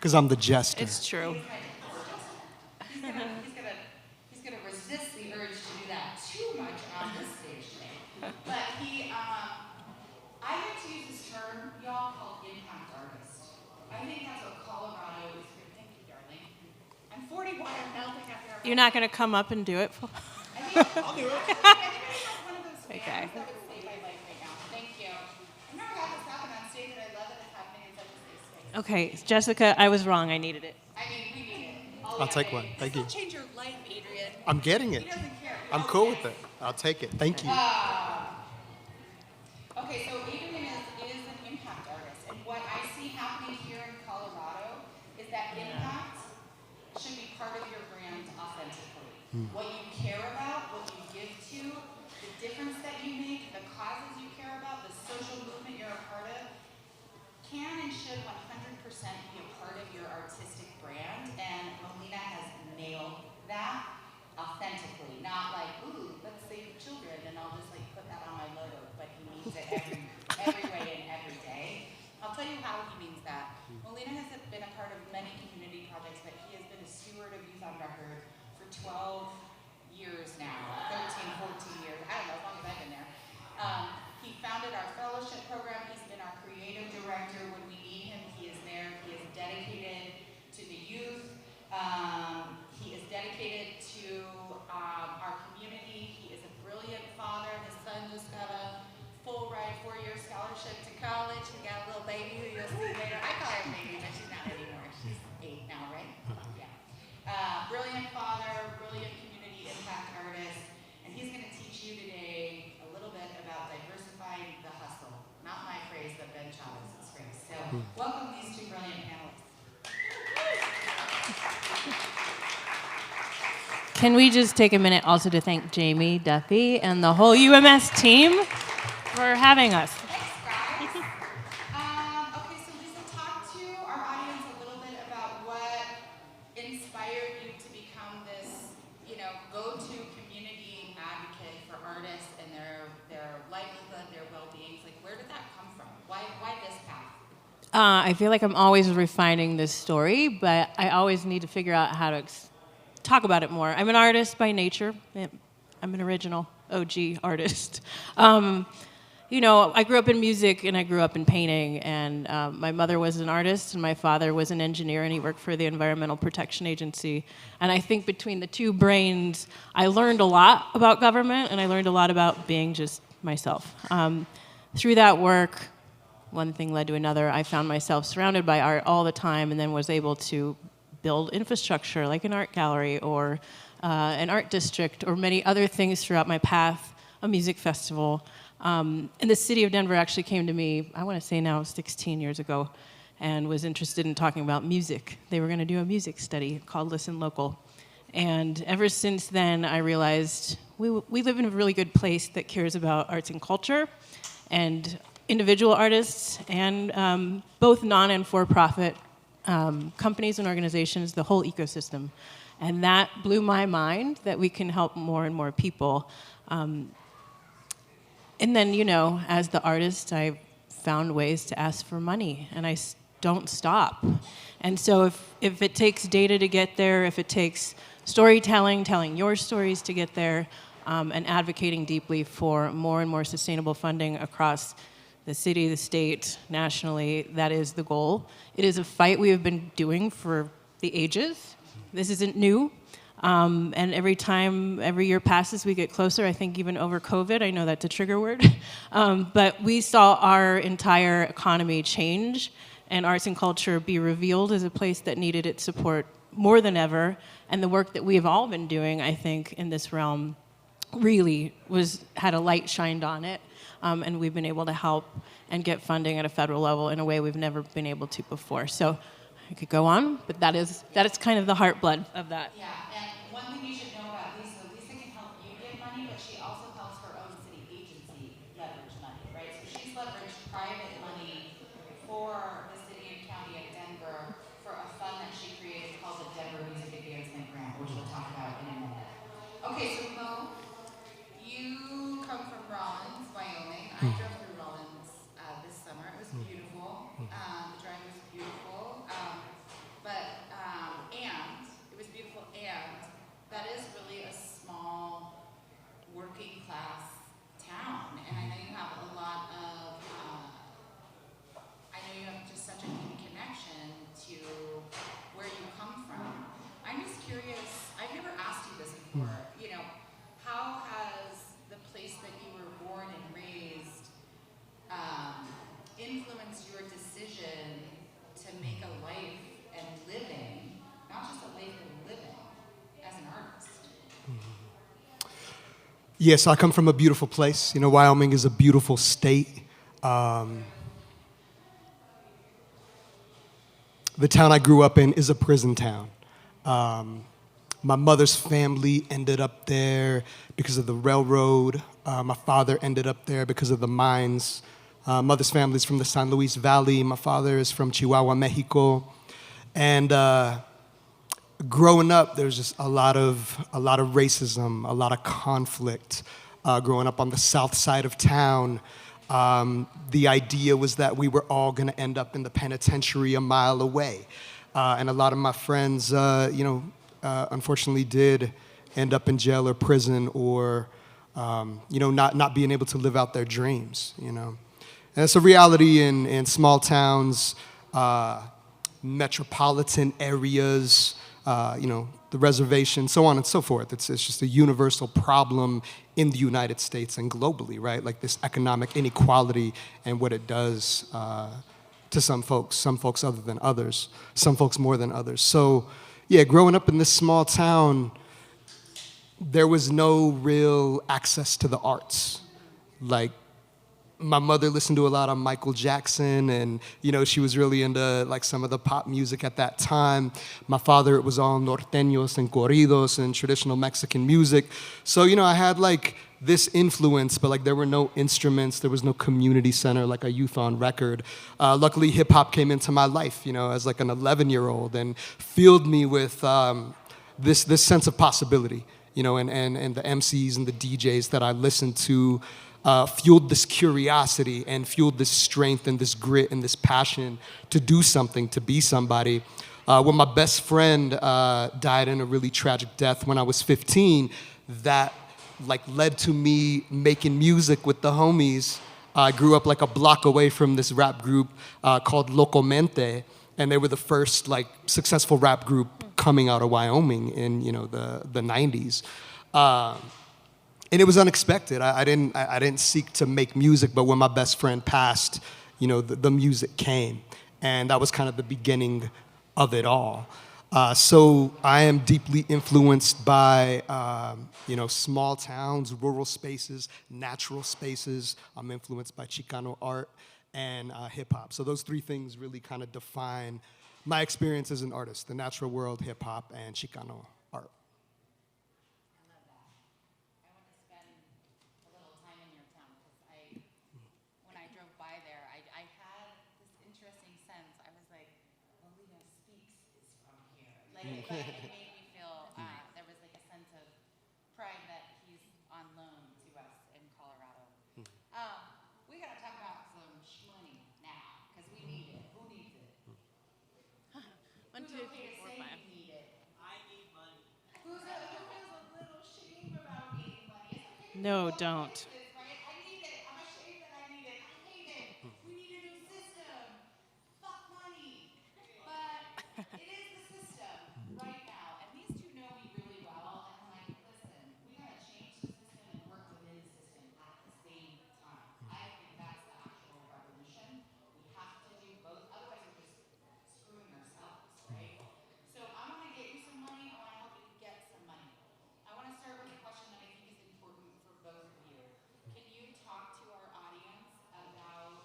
Because I'm the jester. It's true. He's gonna resist the urge to do that too much on this stage today. But I like to use this term, y'all, called impact artist. I think that's what Colorado is here. Thank you, darling. I'm 41 and melting after. You're not going to come up and do it? I'll do it. I think I have one of those fans Okay. that would save my life right now. Thank you. I've never had this happen on stage, and I love that it's happening in such a safe space. Okay, Jessica, I was wrong. I needed it. I mean, we need it. I'll take one. Thank you. This will change your life, Adrian. I'm getting it. He doesn't care. I'm cool with it. I'll take it. Thank you. Okay, so Adrian is an impact artist, and what I see happening here in Colorado is that impact should be part of your brand authentically. What you care about, what you give to, the difference that you make, the causes you care about, the social movement you're a part of, can and should 100% be a part of your artistic brand, and Molina has nailed that authentically. Not like, ooh, let's save children, and I'll just like put that on my logo, but he means it every way and every day. I'll tell you how he means that. Molina has been a part of many community projects, but he has been a steward of Youth on Record for 12 years now, 13, 14 years, I don't know, as long as I've been there. He founded our fellowship program. He's been our creative director. When we need him, he is there. He is dedicated to the youth. He is dedicated to our community. He is a brilliant father. His son just got a full ride 4-year scholarship to college. He got a little baby who you'll see later. I call her baby, but she's not anymore. She's 8 now, right? Yeah. Brilliant father, brilliant community impact artist. And he's going to teach you today a little bit about diversifying the hustle. Not my phrase, but Ben Chavez's phrase. So welcome these two brilliant panelists. Can we just take a minute also to thank Jami Duffy and the whole UMS team for having us. Thanks, guys. Okay, so Lisa, talk to our audience a little bit about what inspired you to become this, go-to community advocate for artists and their livelihood, their well-being. Like, where did that come from? Why this path? I feel like I'm always refining this story, but I always need to figure out how to talk about it more. I'm an artist by nature. I'm an original OG artist. I grew up in music and I grew up in painting, and my mother was an artist and my father was an engineer, and he worked for the Environmental Protection Agency. And I think between the two brains, I learned a lot about government and I learned a lot about being just myself. Through that work, one thing led to another. I found myself surrounded by art all the time, and then was able to build infrastructure like an art gallery or an art district or many other things throughout my path, a music festival. And the city of Denver actually came to me, I want to say now 16 years ago, and was interested in talking about music. They were going to do a music study called Listen Local. And ever since then, I realized we live in a really good place that cares about arts and culture and individual artists and both non and for-profit companies and organizations, the whole ecosystem. And that blew my mind that we can help more and more people. And then, as the artist, I found ways to ask for money, and I don't stop. And so if it takes data to get there, if it takes storytelling, telling your stories to get there, and advocating deeply for more and more sustainable funding across the city, the state, nationally, that is the goal. It is a fight we have been doing for the ages. This isn't new. And every year passes, we get closer. I think even over COVID, I know that's a trigger word. But we saw our entire economy change and arts and culture be revealed as a place that needed its support more than ever. And the work that we have all been doing, I think, in this realm really had a light shined on it. And we've been able to help and get funding at a federal level in a way we've never been able to before. So I could go on, but that is kind of the heartblood of that. Yeah, and one thing you should know about Lisa can help you get money, but she also helps her own city agency leverage money, right? So she's leveraged private money for the city and county of Denver for a fund that she created called the Denver Music Advancement Grant, which we'll talk about in a minute. Okay, so Mo, you come from Rollins, Wyoming. I drove through Rollins this summer. It was beautiful. The drive was beautiful. Yeah, so I come from a beautiful place. You know, Wyoming is a beautiful state. The town I grew up in is a prison town. My mother's family ended up there because of the railroad. My father ended up there because of the mines. Mother's family is from the San Luis Valley. My father is from Chihuahua, Mexico. And growing up, there's just a lot of racism, a lot of conflict. Growing up on the south side of town, the idea was that we were all going to end up in the penitentiary a mile away. And a lot of my friends, unfortunately did end up in jail or prison or, not being able to live out their dreams, And it's a reality in small towns, metropolitan areas, the reservation, so on and so forth. It's just a universal problem in the United States and globally, right? Like this economic inequality and what it does to some folks other than others, some folks more than others. So, yeah, growing up in this small town, there was no real access to the arts. Like, my mother listened to a lot of Michael Jackson, and she was really into like some of the pop music at that time. My father, it was all norteños and corridos and traditional Mexican music. So I had like this influence, but like there were no instruments, there was no community center like a youth on record. Luckily, hip hop came into my life, as like an 11-year-old, and filled me with this sense of possibility, and the MCs and the DJs that I listened to. Fueled this curiosity and fueled this strength and this grit and this passion to do something, to be somebody. When my best friend died in a really tragic death when I was 15, that like led to me making music with the homies. I grew up like a block away from this rap group called Locomente, and they were the first like successful rap group coming out of Wyoming in the 90s. And it was unexpected. I didn't seek to make music, but when my best friend passed, the music came, and that was kind of the beginning of it all. So I am deeply influenced by small towns, rural spaces, natural spaces. I'm influenced by Chicano art and hip hop. So those three things really kind of define my experience as an artist: the natural world, hip hop, and Chicano art. But it made me feel there was like a sense of pride that he's on loan to us in Colorado. We gotta talk about some shmoney now, because we need it. Who needs it? 1, 2, 3, 4, 5. We need it. I need money. Who feels a little shame about needing money? It's okay. No, don't. Right? I need it. I'm ashamed that I need it. I hate it. We need a new system. Fuck money. But it is the system right now. And these two know me really well. And I'm like, listen, we gotta change the system and work within the system at the same time. I think that's the actual revolution. We have to do both. Otherwise, we're just screwing ourselves, right? So I want to get you some money. I want to help you get some money. I want to start with a question that I think is important for both of you. Can you talk to our audience about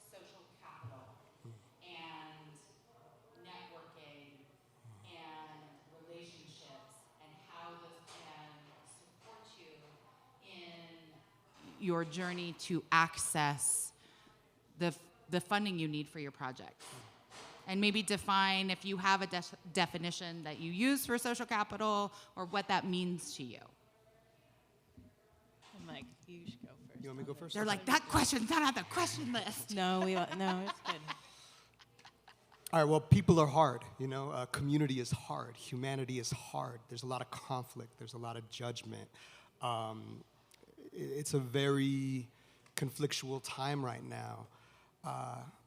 social capital and networking and relationships and how this can support you in your journey to access the funding you need for your project? And maybe define if you have a definition that you use for social capital or what that means to you. I'm like, you should go first. You want me to go first? They're like, that question's not on the question list. No, it's good. All right, well, people are hard, community is hard, humanity is hard. There's a lot of conflict, there's a lot of judgment. It's a very conflictual time right now,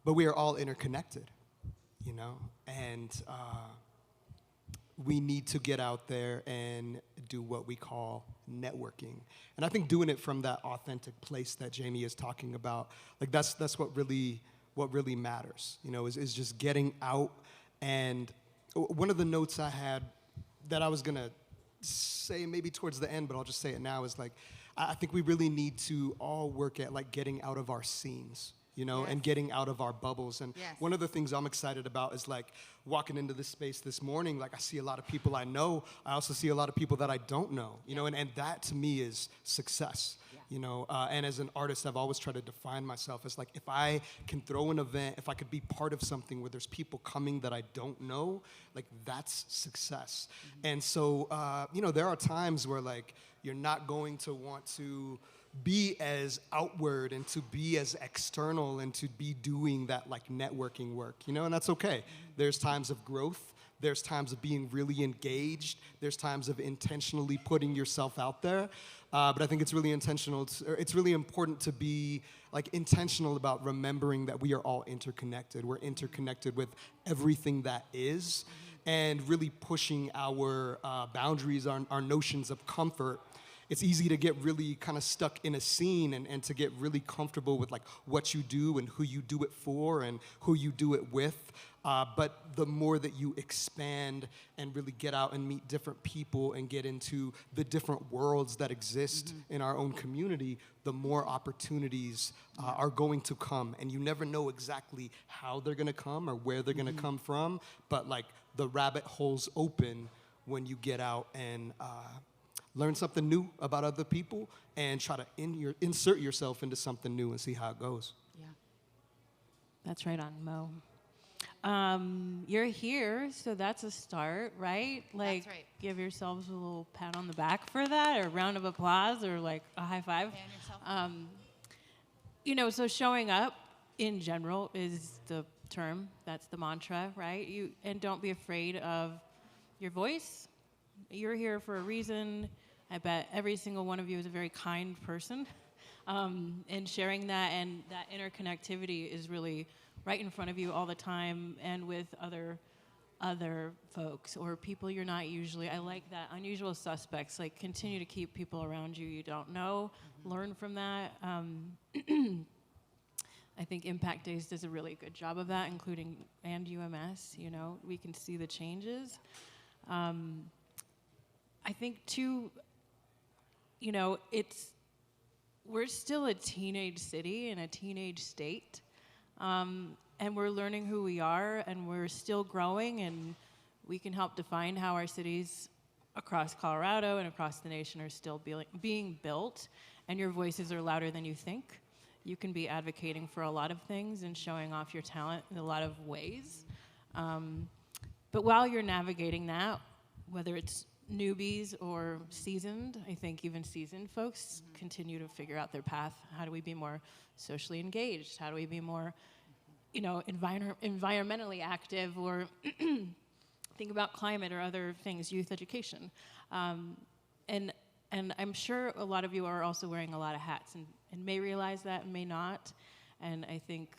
but we are all interconnected, and we need to get out there and do what we call networking. And I think doing it from that authentic place that Jami is talking about, like that's what really matters, is just getting out. And one of the notes I had that I was gonna say maybe towards the end, but I'll just say it now, is like, I think we really need to all work at like getting out of our scenes, you know, and Yes. getting out of our bubbles. And Yes. one of the things I'm excited about is like walking into this space this morning, like I see a lot of people I know. I also see a lot of people that I don't know, you know, and that to me is success, you know. And as an artist, I've always tried to define myself as like, if I can throw an event, if I could be part of something where there's people coming that I don't know, like that's success. And so, you know, there are times where like you're not going to want to be as outward and to be as external and to be doing that like networking work, you know, and that's okay. There's times of growth. There's times of being really engaged. There's times of intentionally putting yourself out there. But I think it's really it's really important to be like intentional about remembering that we are all interconnected. We're interconnected with everything that is, and really pushing our boundaries, our notions of comfort. It's easy to get really kind of stuck in a scene and to get really comfortable with like what you do and who you do it for and who you do it with. But the more that you expand and really get out and meet different people and get into the different worlds that exist in our own community, the more opportunities are going to come. And you never know exactly how they're going to come or where they're going to come from. But like the rabbit holes open when you get out and learn something new about other people and try to insert yourself into something new and see how it goes. Yeah. That's right on, Mo. You're here, so that's a start, right? Like, right. give yourselves a little pat on the back for that, or a round of applause, or like a high five. Fan yourself. You know, so showing up in general is the term. That's the mantra, right? And don't be afraid of your voice. You're here for a reason. I bet every single one of you is a very kind person. And sharing that and that interconnectivity is really right in front of you all the time and with other folks or people you're not usually. I like that. Unusual suspects. Like, continue to keep people around you don't know. Learn from that. I think Impact Days does a really good job of that, including and UMS. You know, we can see the changes. I think too, you know, we're still a teenage city and a teenage state, and we're learning who we are, and we're still growing, and we can help define how our cities across Colorado and across the nation are still being built, and your voices are louder than you think. You can be advocating for a lot of things and showing off your talent in a lot of ways. But while you're navigating that, whether it's newbies or seasoned, I think even seasoned folks continue to figure out their path. How do we be more socially engaged? How do we be more, you know, environmentally active, or think about climate or other things, youth education. And I'm sure a lot of you are also wearing a lot of hats and may realize that and may not. And I think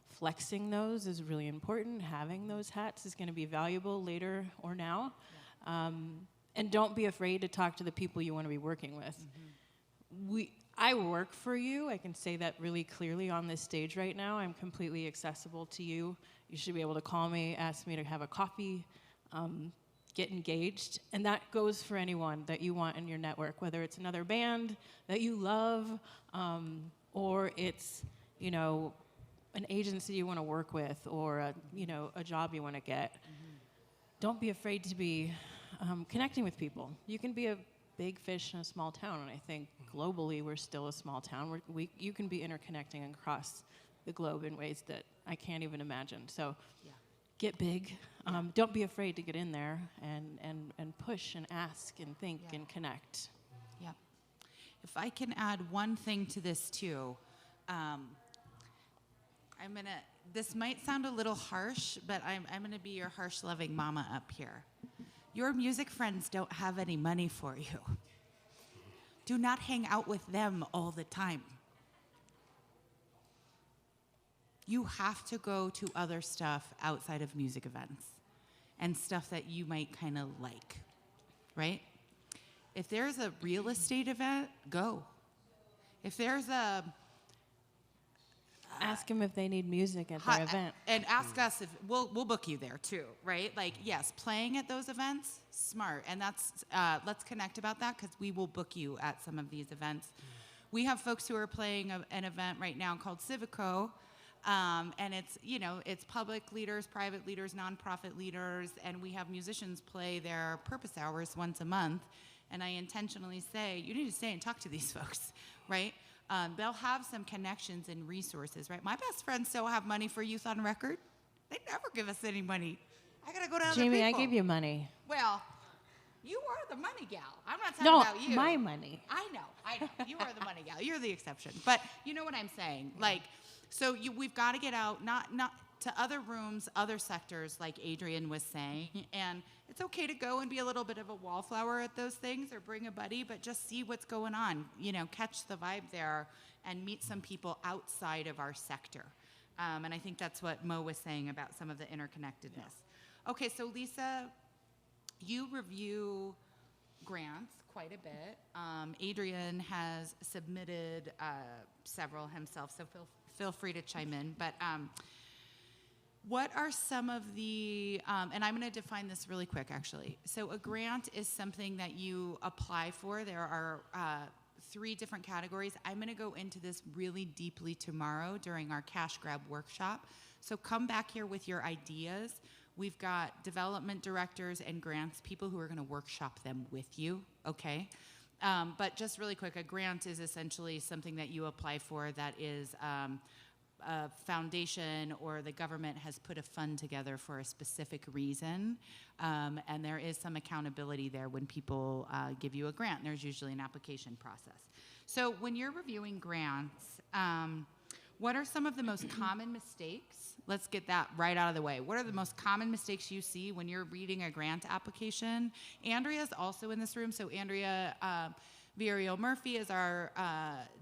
flexing those is really important. Having those hats is going to be valuable later or now. Yeah. And don't be afraid to talk to the people you want to be working with. I work for you. I can say that really clearly on this stage right now. I'm completely accessible to you. You should be able to call me, ask me to have a coffee, get engaged. And that goes for anyone that you want in your network, whether it's another band that you love, or it's, you know, an agency you want to work with, or a job you want to get. Don't be afraid to be connecting with people. You can be a big fish in a small town, and I think globally we're still a small town. You can be interconnecting across the globe in ways that I can't even imagine. So get big. Don't be afraid to get in there and push and ask and think and connect. Yeah. If I can add one thing to this too, this might sound a little harsh, but I'm gonna be your harsh, loving mama up here. Your music friends don't have any money for you. Do not hang out with them all the time. You have to go to other stuff outside of music events and stuff that you might kind of like, right? If there's a real estate event, go. If there's a Ask them if they need music at their event. And ask us if we'll book you there too, right? Like, yes, playing at those events, smart. And that's, let's connect about that because we will book you at some of these events. We have folks who are playing an event right now called Civico. And it's, it's public leaders, private leaders, nonprofit leaders, and we have musicians play their purpose hours once a month. And I intentionally say, you need to stay and talk to these folks, right? They'll have some connections and resources, right? My best friends don't have money for Youth on Record. They never give us any money. I gotta go to other people. Jamie, I give you money. Well, you are the money gal. I'm not talking about you. No, my money. I know. You are the money gal. You're the exception. But you know what I'm saying? Like, so we've got to get out, not to other rooms, other sectors, like Adrian was saying. And it's okay to go and be a little bit of a wallflower at those things or bring a buddy, but just see what's going on. Catch the vibe there and meet some people outside of our sector. And I think that's what Mo was saying about some of the interconnectedness. Okay, so Lisa, you review grants quite a bit. Adrian has submitted several himself, so feel free to chime in. But what are some of the, and I'm going to define this really quick, actually. So a grant is something that you apply for. There are 3 different categories. I'm going to go into this really deeply tomorrow during our cash grab workshop. So come back here with your ideas. We've got development directors and grants people who are going to workshop them with you, okay? But just really quick, a grant is essentially something that you apply for that is a foundation or the government has put a fund together for a specific reason. And there is some accountability there when people give you a grant. There's usually an application process. So when you're reviewing grants, what are some of the most common mistakes? Let's get that right out of the way. What are the most common mistakes you see when you're reading a grant application? Andrea's also in this room. So Andrea Virio Murphy is our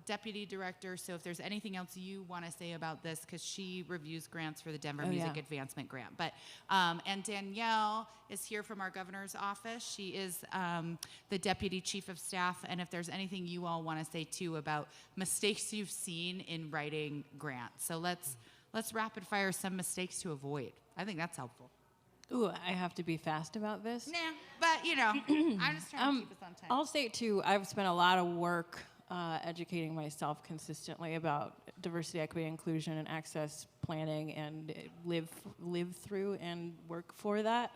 deputy director. So if there's anything else you want to say about this, because she reviews grants for the Denver Music Advancement Grant. But and Danielle is here from our governor's office. She is the deputy chief of staff. And if there's anything you all want to say too about mistakes you've seen in writing grants, so let's rapid fire some mistakes to avoid. I think that's helpful. Ooh, I have to be fast about this. Nah, but I'm just trying to keep us on time. I'll say too, I've spent a lot of work educating myself consistently about diversity, equity, inclusion, and access planning, and live through and work for that.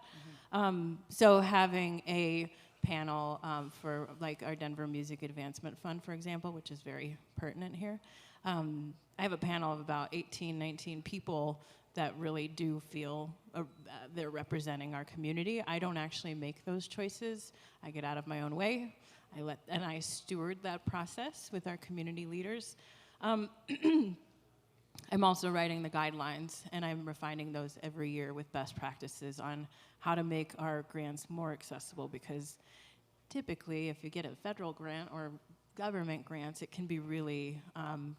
Mm-hmm. So having a panel for like our Denver Music Advancement Fund, for example, which is very pertinent here. I have a panel of about 18, 19 people that really do feel they're representing our community. I don't actually make those choices. I get out of my own way. I steward that process with our community leaders. I'm also writing the guidelines, and I'm refining those every year with best practices on how to make our grants more accessible, because typically if you get a federal grant or government grants, it can be really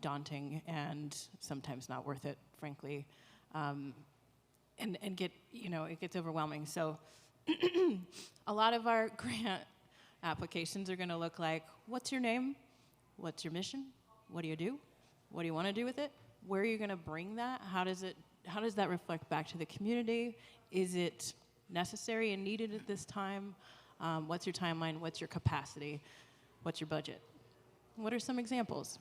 daunting and sometimes not worth it, frankly. And it gets overwhelming. So a lot of our grant applications are going to look like, what's your name? What's your mission? What do you do? What do you want to do with it? Where are you going to bring that? How does that reflect back to the community? Is it necessary and needed at this time? What's your timeline? What's your capacity? What's your budget? What are some examples?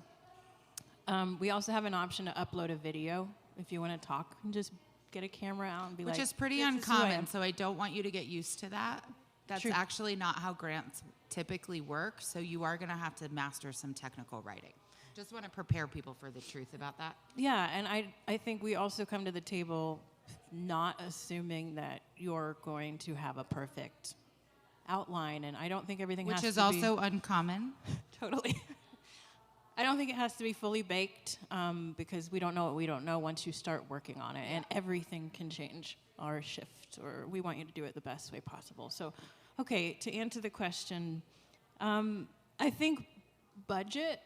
We also have an option to upload a video if you want to talk and just get a camera out and be like, which is pretty "This is who I uncommon, am." so I don't want you to get used to that. That's True. actually not how grants typically work, so you are going to have to master some technical writing. Just want to prepare people for the truth about that. Yeah, and I think we also come to the table not assuming that you're going to have a perfect outline, and I don't think everything has to be... Which is also uncommon. Totally. I don't think it has to be fully baked because we don't know what we don't know once you start working on it, and everything can change or shift, or we want you to do it the best way possible. So, okay, to answer the question, I think budget,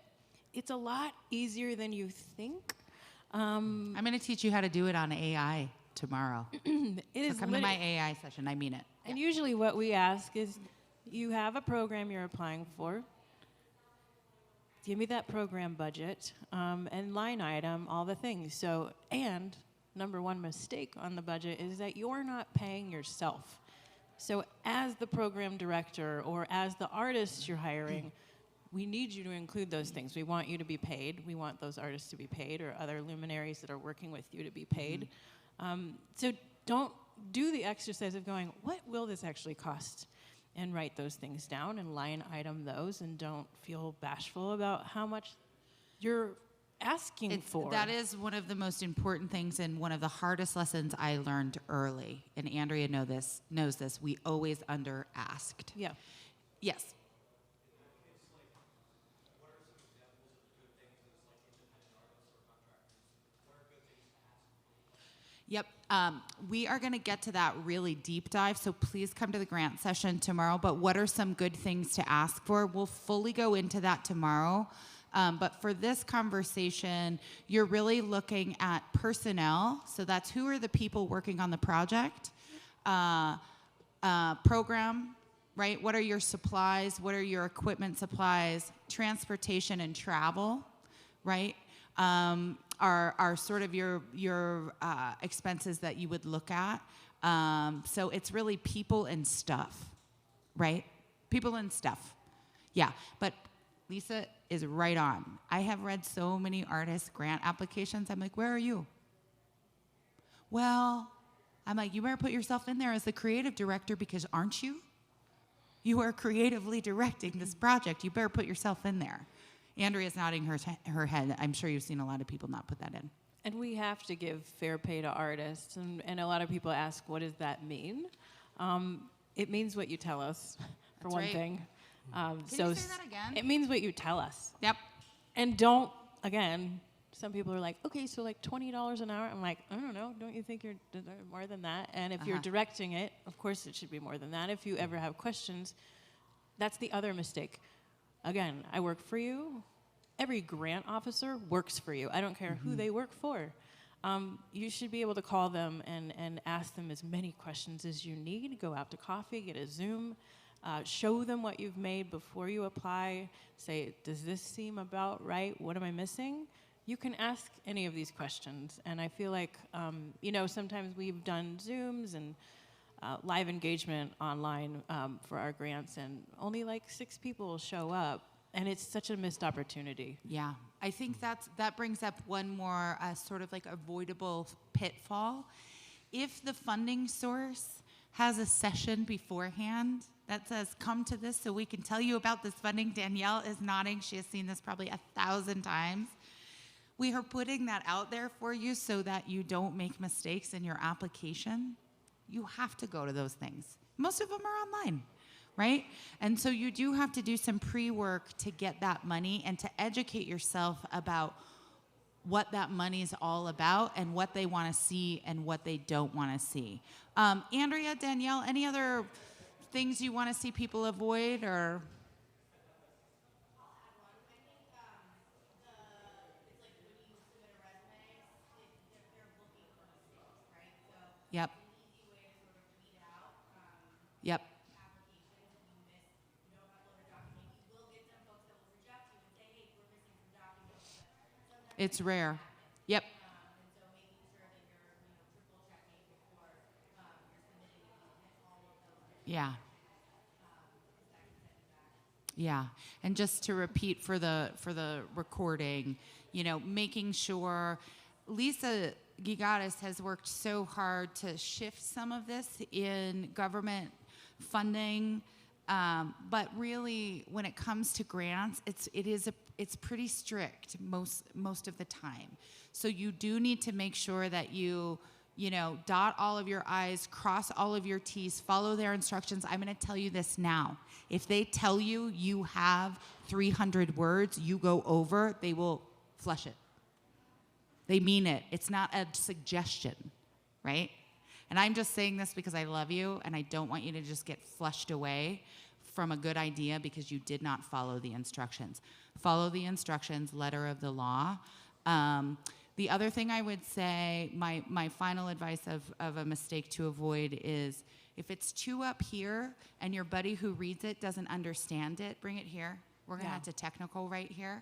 it's a lot easier than you think. I'm going to teach you how to do it on AI tomorrow. It is So come to my AI session. I mean it. And usually what we ask is, you have a program you're applying for. give me that program budget and line item, all the things. So, and number one mistake on the budget is that you're not paying yourself. So as the program director or as the artist you're hiring, we need you to include those things. We want you to be paid. We want those artists to be paid or other luminaries that are working with you to be paid. So don't do the exercise of going, what will this actually cost? And write those things down and line item those, and don't feel bashful about how much you're asking for. That is one of the most important things and one of the hardest lessons I learned early. And Andrea knows this. We always under-asked. Yeah. Yes. Yep. We are going to get to that really deep dive, so please come to the grant session tomorrow. But what are some good things to ask for? We'll fully go into that tomorrow. But for this conversation, you're really looking at personnel. So that's who are the people working on the project. Program, right? What are your supplies? What are your equipment supplies? Transportation and travel, right? Are sort of your expenses that you would look at. So it's really people and stuff, right? People and stuff. Yeah, but Lisa is right on. I have read so many artist grant applications. I'm like, where are you? Well, I'm like, you better put yourself in there as the creative director because aren't you? You are creatively directing this project. You better put yourself in there. Andrea's nodding her head. I'm sure you've seen a lot of people not put that in. And we have to give fair pay to artists. And a lot of people ask, what does that mean? It means what you tell us, for That's one right. thing. Can you say that again? It means what you tell us. Yep. And don't, again, some people are like, okay, so like $20 an hour. I'm like, I don't know. Don't you think you're more than that? And if you're directing it, of course it should be more than that. If you ever have questions, that's the other mistake. Again, I work for you. Every grant officer works for you. I don't care who they work for. You should be able to call them and ask them as many questions as you need. Go out to coffee, get a Zoom, show them what you've made before you apply. Say, does this seem about right? What am I missing? You can ask any of these questions. And I feel like, sometimes we've done Zooms and live engagement online for our grants, and only like 6 people show up, and it's such a missed opportunity. Yeah, I think that brings up one more sort of like avoidable pitfall. If the funding source has a session beforehand that says, come to this so we can tell you about this funding, Danielle is nodding. She has seen this probably 1,000 times. We are putting that out there for you so that you don't make mistakes in your application. You have to go to those things. Most of them are online, right? And so you do have to do some pre-work to get that money and to educate yourself about what that money is all about and what they want to see and what they don't want to see. Andrea, Danielle, any other things you want to see people avoid or? Yep. Yep. It's rare. Yep. Yeah. Yeah. And just to repeat for the recording, making sure Lisa Gedgaudas has worked so hard to shift some of this in government funding, but really, when it comes to grants, it's pretty strict most of the time. So you do need to make sure that you dot all of your I's, cross all of your T's, follow their instructions. I'm going to tell you this now. If they tell you you have 300 words, you go over, they will flush it. They mean it. It's not a suggestion, right? And I'm just saying this because I love you and I don't want you to just get flushed away from a good idea because you did not follow the instructions. Follow the instructions, letter of the law. The other thing I would say, my final advice of a mistake to avoid is if it's too up here and your buddy who reads it doesn't understand it, bring it here. We're going to have to technical right here.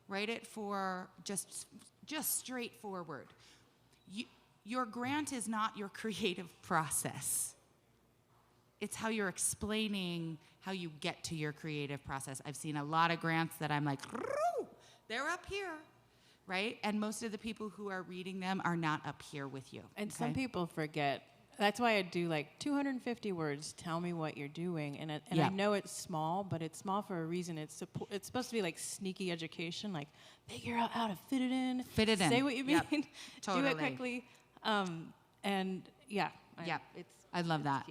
Write it for just straightforward. Your grant is not your creative process. It's how you're explaining how you get to your creative process. I've seen a lot of grants that I'm like, they're up here, right? And most of the people who are reading them are not up here with you. And some people forget. That's why I do like 250 words. Tell me what you're doing, and I know it's small, but it's small for a reason. It's supposed to be like sneaky education, like figure out how to fit it in. Fit it in. Say what you mean. Yep. Totally. Do it quickly. I love that.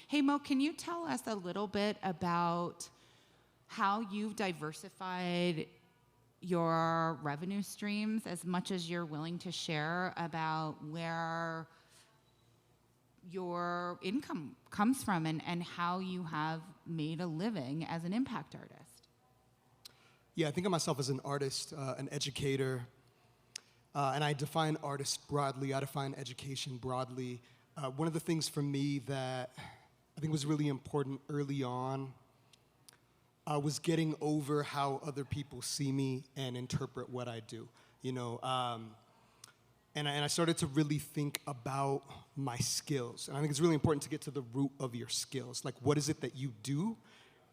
Hey, Mo, can you tell us a little bit about how you've diversified your revenue streams, as much as you're willing to share about where your income comes from and how you have made a living as an impact artist? Yeah, I think of myself as an artist, an educator, and I define artist broadly. I define education broadly. One of the things for me that I think was really important early on was getting over how other people see me and interpret what I do. And I started to really think about my skills. And I think it's really important to get to the root of your skills. Like, what is it that you do,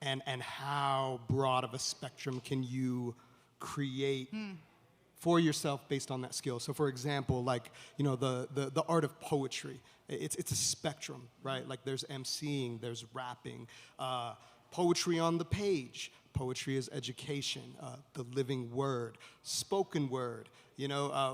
and how broad of a spectrum can you create for yourself based on that skill? So for example, like, the art of poetry, it's a spectrum, right? Like there's emceeing, there's rapping, poetry on the page. Poetry is education, the living word, spoken word,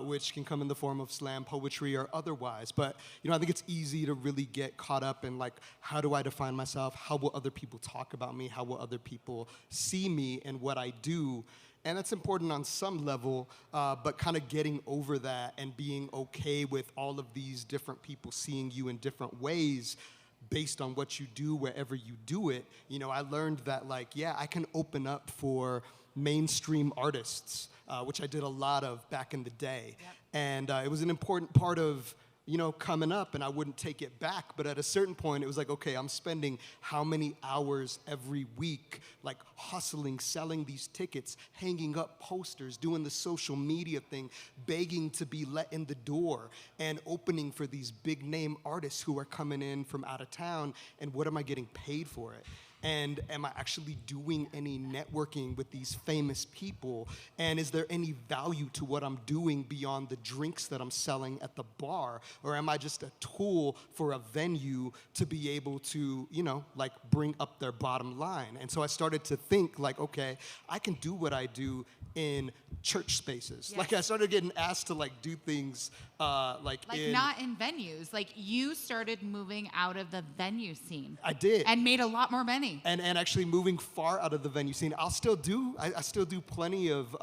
which can come in the form of slam poetry or otherwise. But, I think it's easy to really get caught up in, like, how do I define myself? How will other people talk about me? How will other people see me and what I do? And that's important on some level, but kind of getting over that and being okay with all of these different people seeing you in different ways based on what you do wherever you do it. I learned that, like, I can open up for mainstream artists, which I did a lot of back in the day. Yep. And it was an important part of, coming up, and I wouldn't take it back. But at a certain point, it was like, okay, I'm spending how many hours every week, like, hustling, selling these tickets, hanging up posters, doing the social media thing, begging to be let in the door, and opening for these big name artists who are coming in from out of town, and what am I getting paid for it? And am I actually doing any networking with these famous people? And is there any value to what I'm doing beyond the drinks that I'm selling at the bar? Or am I just a tool for a venue to be able to, bring up their bottom line? And so I started to think, like, okay, I can do what I do in church spaces. Yes. Like, I started getting asked to, like, do things like not in venues. Like, you started moving out of the venue scene. I did. And made a lot more money. And actually moving far out of the venue scene. I still do plenty of,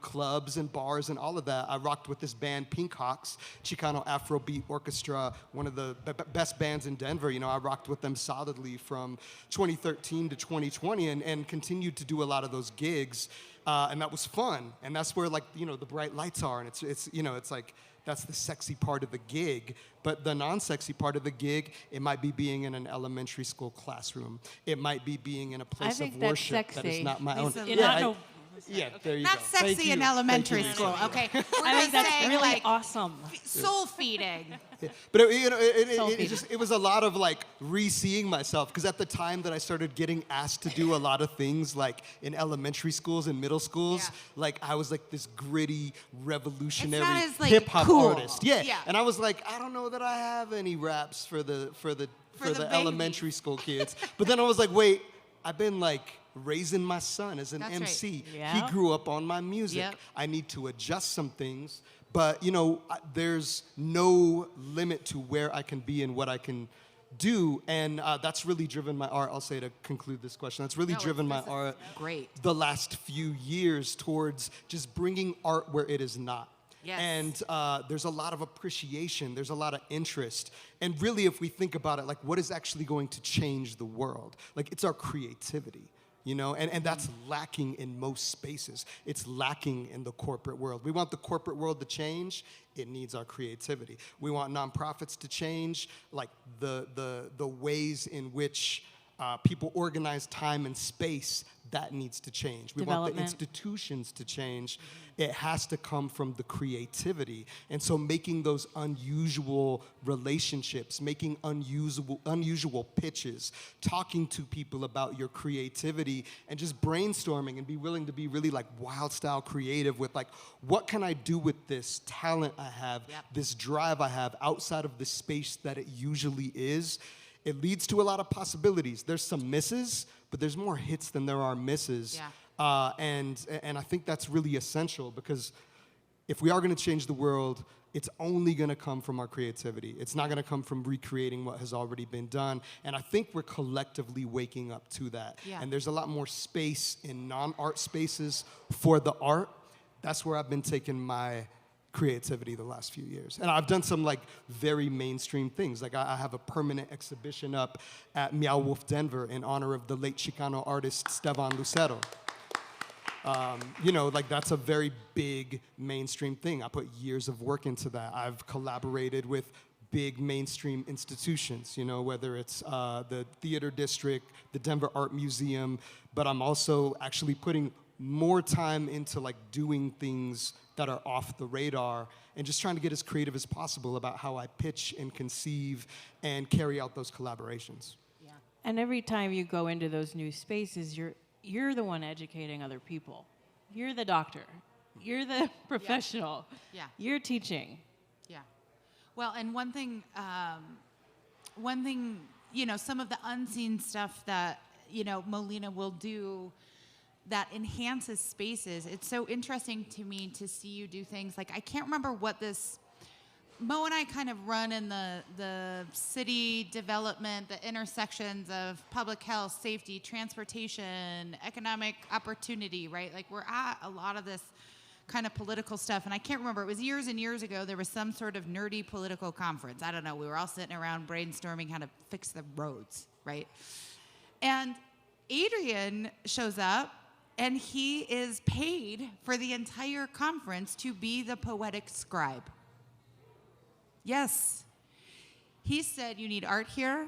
clubs and bars and all of that. I rocked with this band, Pink Hawks, Chicano Afrobeat Orchestra, one of the best bands in Denver. I rocked with them solidly from 2013 to 2020 and continued to do a lot of those gigs. And that was fun. And that's where, like, the bright lights are. And it's like, that's the sexy part of the gig. But the non-sexy part of the gig, it might be being in an elementary school classroom. It might be being in a place of worship that is not my own. Yeah, there you go. Not sexy in elementary school. Okay, we're I think that's saying, really like, awesome. Soul feeding. Yeah. But it was a lot of, like, re-seeing myself, because at the time that I started getting asked to do a lot of things, like in elementary schools and middle schools, like, I was like this gritty, revolutionary like, hip hop cool. artist. Yeah. And I was like, I don't know that I have any raps for the elementary school kids. But then I was like, wait, I've been, like, raising my son as an MC. Right. Yeah. He grew up on my music. Yep. I need to adjust some things, but there's no limit to where I can be and what I can do, and that's really driven my art. I'll say, to conclude this question, that's really driven my art the last few years towards just bringing art where it is not. Yes. And there's a lot of appreciation, there's a lot of interest. And really, if we think about it, like, what is actually going to change the world? Like, it's our creativity. And that's lacking in most spaces. It's lacking in the corporate world. We want the corporate world to change. It needs our creativity. We want nonprofits to change, like the ways in which people organize time and space, that needs to change. We want the institutions to change. It has to come from the creativity. And so making those unusual relationships, making unusual pitches, talking to people about your creativity, and just brainstorming and be willing to be really like wild style creative with like, what can I do with this talent I have, this drive I have outside of the space that it usually is? It leads to a lot of possibilities. There's some misses, but there's more hits than there are misses. Yeah. And I think that's really essential, because if we are going to change the world, it's only going to come from our creativity. It's not going to come from recreating what has already been done. And I think we're collectively waking up to that. Yeah. And there's a lot more space in non-art spaces for the art. That's where I've been taking my creativity the last few years. And I've done some like very mainstream things. Like I have a permanent exhibition up at Meow Wolf Denver in honor of the late Chicano artist Stevan Lucero. You know, like that's a very big mainstream thing. I put years of work into that. I've collaborated with big mainstream institutions, you know, whether it's the Theater District, the Denver Art Museum, but I'm also actually putting more time into like doing things that are off the radar and just trying to get as creative as possible about how I pitch and conceive and carry out those collaborations. Yeah. And every time you go into those new spaces, you're the one educating other people. You're the doctor. You're the professional. Yeah. You're teaching. Yeah. Well, and one thing, you know, some of the unseen stuff that, you know, Molina will do that enhances spaces. It's so interesting to me to see you do things like, I can't remember what this, Mo and I kind of run in the city development, the intersections of public health, safety, transportation, economic opportunity, right? Like we're at a lot of this kind of political stuff. And I can't remember, it was years and years ago, there was some sort of nerdy political conference. I don't know, we were all sitting around brainstorming how to fix the roads, right? And Adrian shows up, and he is paid for the entire conference to be the poetic scribe. Yes. He said, you need art here,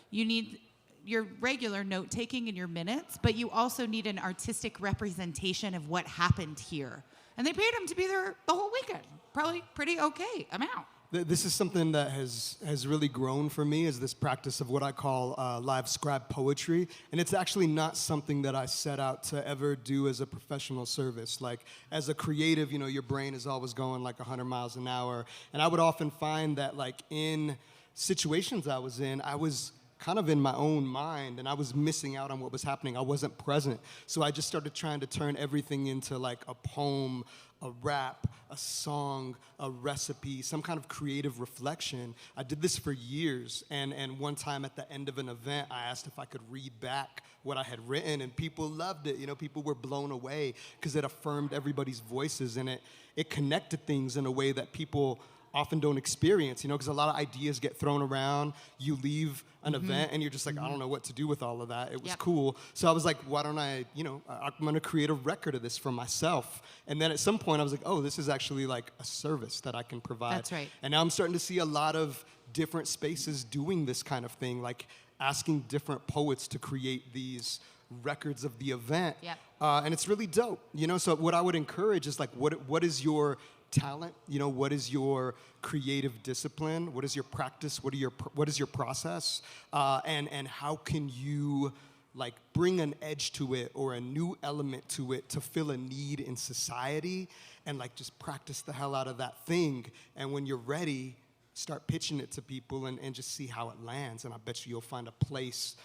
you need your regular note-taking and your minutes, but you also need an artistic representation of what happened here. And they paid him to be there the whole weekend. Probably pretty okay amount. This is something that has really grown for me, is this practice of what I call live scribe poetry. And it's actually not something that I set out to ever do as a professional service. Like, as a creative, you know, your brain is always going like 100 miles an hour. And I would often find that, like, in situations I was in, I was kind of in my own mind, and I was missing out on what was happening. I wasn't present. So I just started trying to turn everything into like a poem, a rap, a song, a recipe, some kind of creative reflection. I did this for years, and one time at the end of an event, I asked if I could read back what I had written, and people loved it. You know, people were blown away because it affirmed everybody's voices, and it connected things in a way that people often don't experience, you know, because a lot of ideas get thrown around. You leave an event and you're just like, I don't know what to do with all of that. It was cool. So I was like, why don't I, you know, I'm going to create a record of this for myself. And then at some point I was like, oh, this is actually like a service that I can provide. That's right. And now I'm starting to see a lot of different spaces doing this kind of thing, like asking different poets to create these records of the event. And it's really dope, you know. So what I would encourage is like, what is your talent? You know, what is your creative discipline? What is your practice? What is your process? And how can you like bring an edge to it or a new element to it to fill a need in society, and like just practice the hell out of that thing. And when you're ready, start pitching it to people and just see how it lands. And I bet you'll find a place.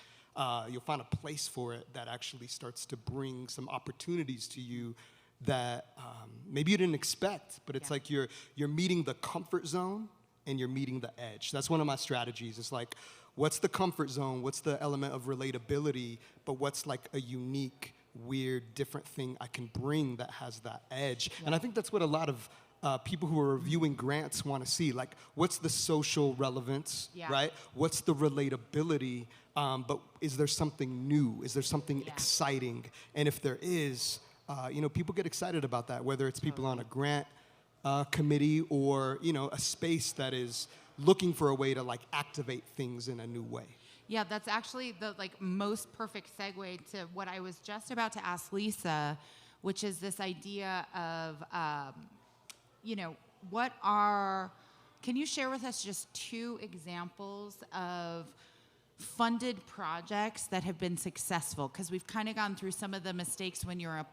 You'll find a place for it that actually starts to bring some opportunities to you that maybe you didn't expect, but it's like you're meeting the comfort zone and you're meeting the edge. That's one of my strategies. It's like, what's the comfort zone? What's the element of relatability? But what's like a unique, weird, different thing I can bring that has that edge? And I think that's what a lot of people who are reviewing grants want to see. Like, what's the social relevance, right? What's the relatability? But is there something new? Is there something exciting? And if there is, you know, people get excited about that, whether it's people on a grant committee or, you know, a space that is looking for a way to like activate things in a new way. Yeah, that's actually the most perfect segue to what I was just about to ask Lisa, which is this idea of, can you share with us just 2 examples of funded projects that have been successful? Because we've kind of gone through some of the mistakes when you're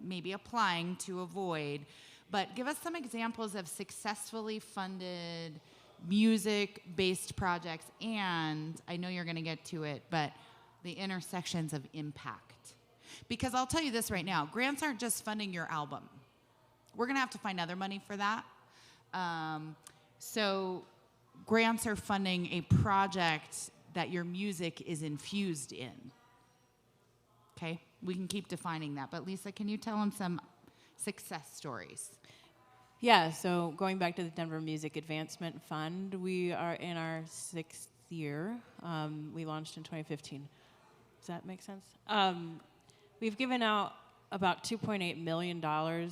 maybe applying to avoid, but give us some examples of successfully funded music-based projects, and I know you're going to get to it, but the intersections of impact. Because I'll tell you this right now, grants aren't just funding your album. We're going to have to find other money for that. So grants are funding a project that your music is infused in. Okay? We can keep defining that. But Lisa, can you tell them some success stories? Yeah, so going back to the Denver Music Advancement Fund, we are in our 6th year. We launched in 2015. Does that make sense? We've given out about $2.8 million.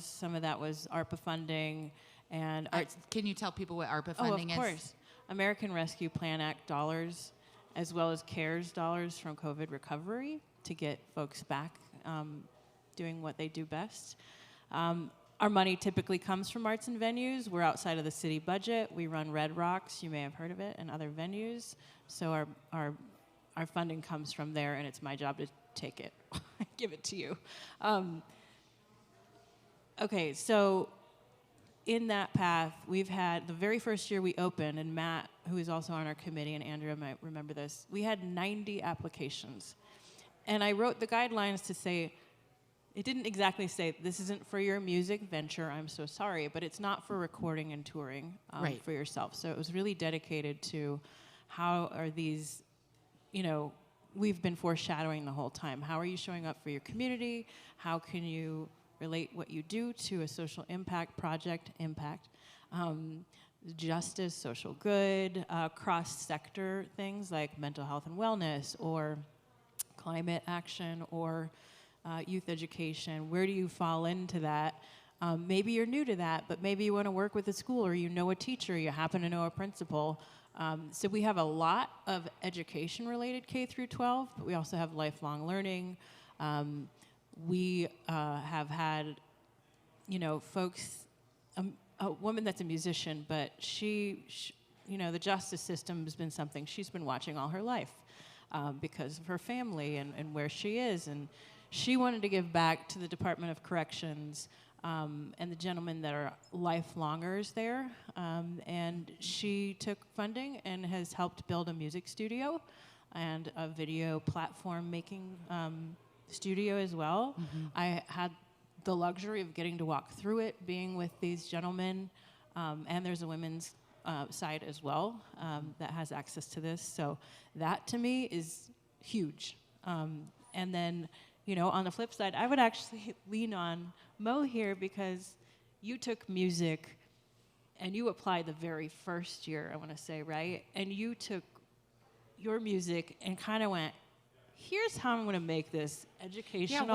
Some of that was ARPA funding. And can you tell people what ARPA funding is? Of course. American Rescue Plan Act dollars, as well as CARES dollars from COVID recovery to get folks back doing what they do best. Our money typically comes from arts and venues. We're outside of the city budget. We run Red Rocks, you may have heard of it, and other venues. So our funding comes from there, and it's my job to take it, give it to you. Okay, so in that path, we've had the very first year we opened, and Matt, who is also on our committee, and Andrea might remember this, we had 90 applications. And I wrote the guidelines to say, it didn't exactly say, this isn't for your music venture, I'm so sorry, but it's not for recording and touring right. for yourself. So it was really dedicated to how are these, we've been foreshadowing the whole time. How are you showing up for your community? How can you relate what you do to a social impact project, justice, social good, cross-sector things like mental health and wellness, or climate action, or youth education. Where do you fall into that? Maybe you're new to that, but maybe you want to work with a school, or you know a teacher, you happen to know a principal. So we have a lot of education-related K through 12, but we also have lifelong learning. We have had, folks, a woman that's a musician, but she, the justice system has been something she's been watching all her life because of her family and where she is. And she wanted to give back to the Department of Corrections and the gentlemen that are lifelongers there. And she took funding and has helped build a music studio and a video platform making studio as well. Mm-hmm. I had the luxury of getting to walk through it, being with these gentlemen, and there's a women's side as well that has access to this. So that to me is huge. And then, on the flip side, I would actually lean on Mo here because you took music and you applied the very first year, I want to say, right? And you took your music and kind of went, here's how I'm going to make this educational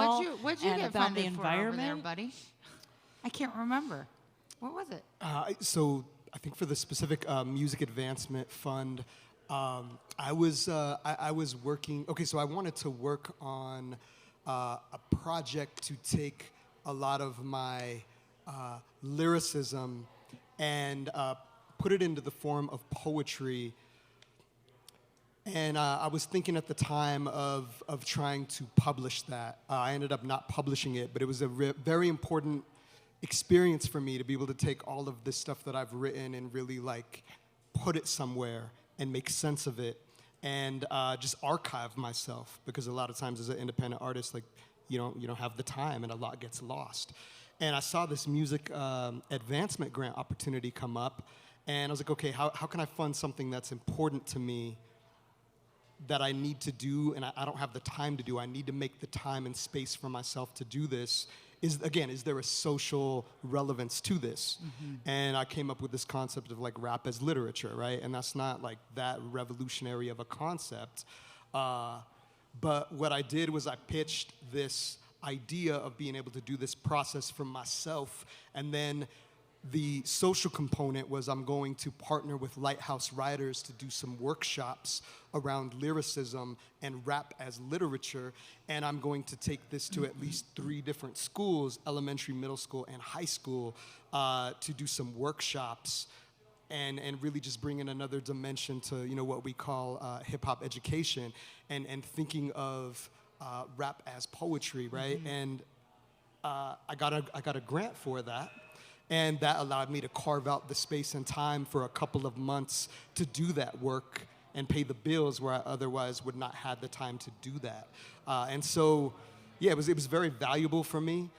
what'd you and get about funded the environment. For over there, buddy? I can't remember. What was it? So I think for the specific music advancement fund, I was working. Okay, so I wanted to work on a project to take a lot of my lyricism and put it into the form of poetry. And I was thinking at the time of trying to publish that. I ended up not publishing it, but it was a very important experience for me to be able to take all of this stuff that I've written and really put it somewhere and make sense of it and just archive myself, because a lot of times as an independent artist, you don't have the time and a lot gets lost. And I saw this music advancement grant opportunity come up, and I was like, okay, how can I fund something that's important to me that I need to do and I don't have the time to do? I need to make the time and space for myself to do this. Is there a social relevance to this? Mm-hmm. And I came up with this concept of rap as literature, right? And that's not that revolutionary of a concept. But what I did was I pitched this idea of being able to do this process for myself and then The social component was I'm going to partner with Lighthouse Writers to do some workshops around lyricism and rap as literature, and I'm going to take this to at least 3 different schools, elementary, middle school, and high school, to do some workshops and really just bring in another dimension to, you know, what we call hip-hop education and thinking of rap as poetry, right? And I got a grant for that. And that allowed me to carve out the space and time for a couple of months to do that work and pay the bills where I otherwise would not have the time to do that. And so, yeah, it was very valuable for me.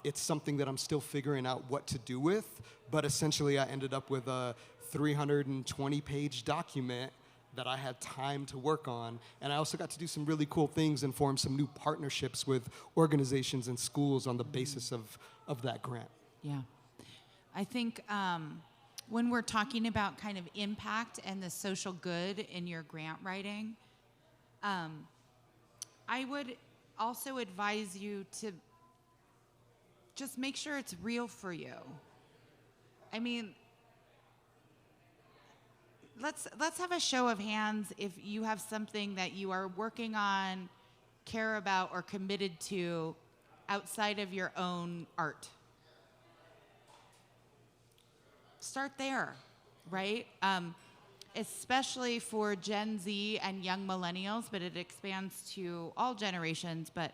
It's something that I'm still figuring out what to do with, but essentially I ended up with a 320-page document that I had time to work on. And I also got to do some really cool things and form some new partnerships with organizations and schools on the basis of that grant. Yeah. I think when we're talking about kind of impact and the social good in your grant writing, I would also advise you to just make sure it's real for you. I mean, let's have a show of hands if you have something that you are working on, care about, or committed to outside of your own art. Start there, right? Especially for Gen Z and young millennials, but it expands to all generations, but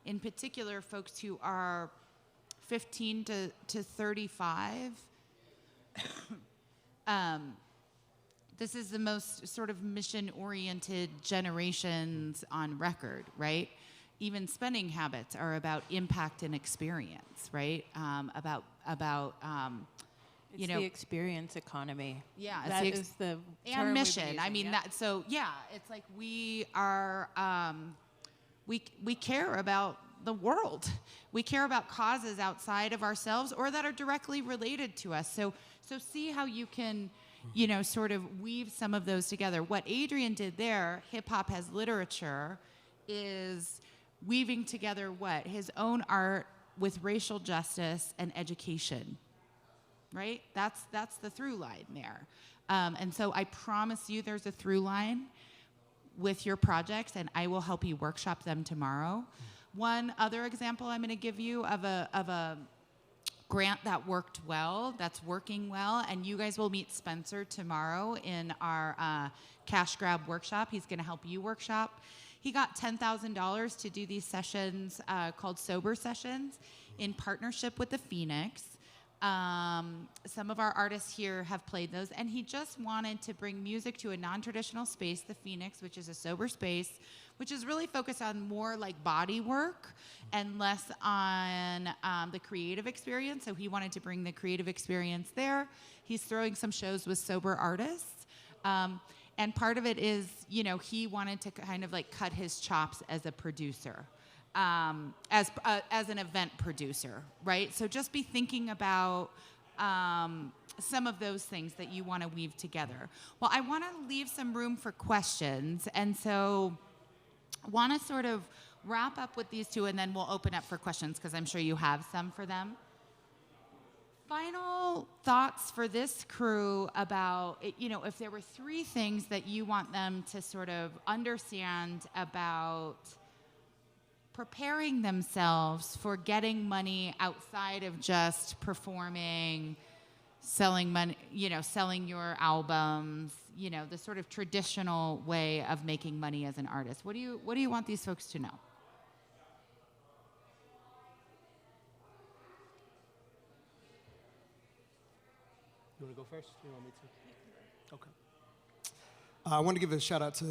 in particular, folks who are 15 to 35. This is the most sort of mission-oriented generations on record, right? Even spending habits are about impact and experience, right? It's the experience economy. Yeah, that is the term and mission. we've been I mean, using, yeah. that. So yeah, it's like we are. We care about the world. We care about causes outside of ourselves or that are directly related to us. So see how you can, you know, sort of weave some of those together. What Adrian did there, hip hop as literature, is weaving together what? His own art with racial justice and education. Right? That's the through line there. And so I promise you there's a through line with your projects, and I will help you workshop them tomorrow. One other example I'm going to give you of a grant that worked well, that's working well, and you guys will meet Spencer tomorrow in our cash grab workshop. He's going to help you workshop. He got $10,000 to do these sessions called Sober Sessions in partnership with the Phoenix. Some of our artists here have played those, and he just wanted to bring music to a non-traditional space, the Phoenix, which is a sober space, which is really focused on more like body work and less on the creative experience. So he wanted to bring the creative experience there. He's throwing some shows with sober artists. And part of it is, you know, he wanted to kind of like cut his chops as a producer. As an event producer, right? So just be thinking about some of those things that you want to weave together. Well, I want to leave some room for questions, and so I want to sort of wrap up with these two, and then we'll open up for questions because I'm sure you have some for them. Final thoughts for this crew about, you know, if there were 3 things that you want them to sort of understand about preparing themselves for getting money outside of just performing, selling money, you know, selling your albums, you know, the sort of traditional way of making money as an artist. What do you want these folks to know? You want to go first? You want me to? Okay. I want to give a shout out to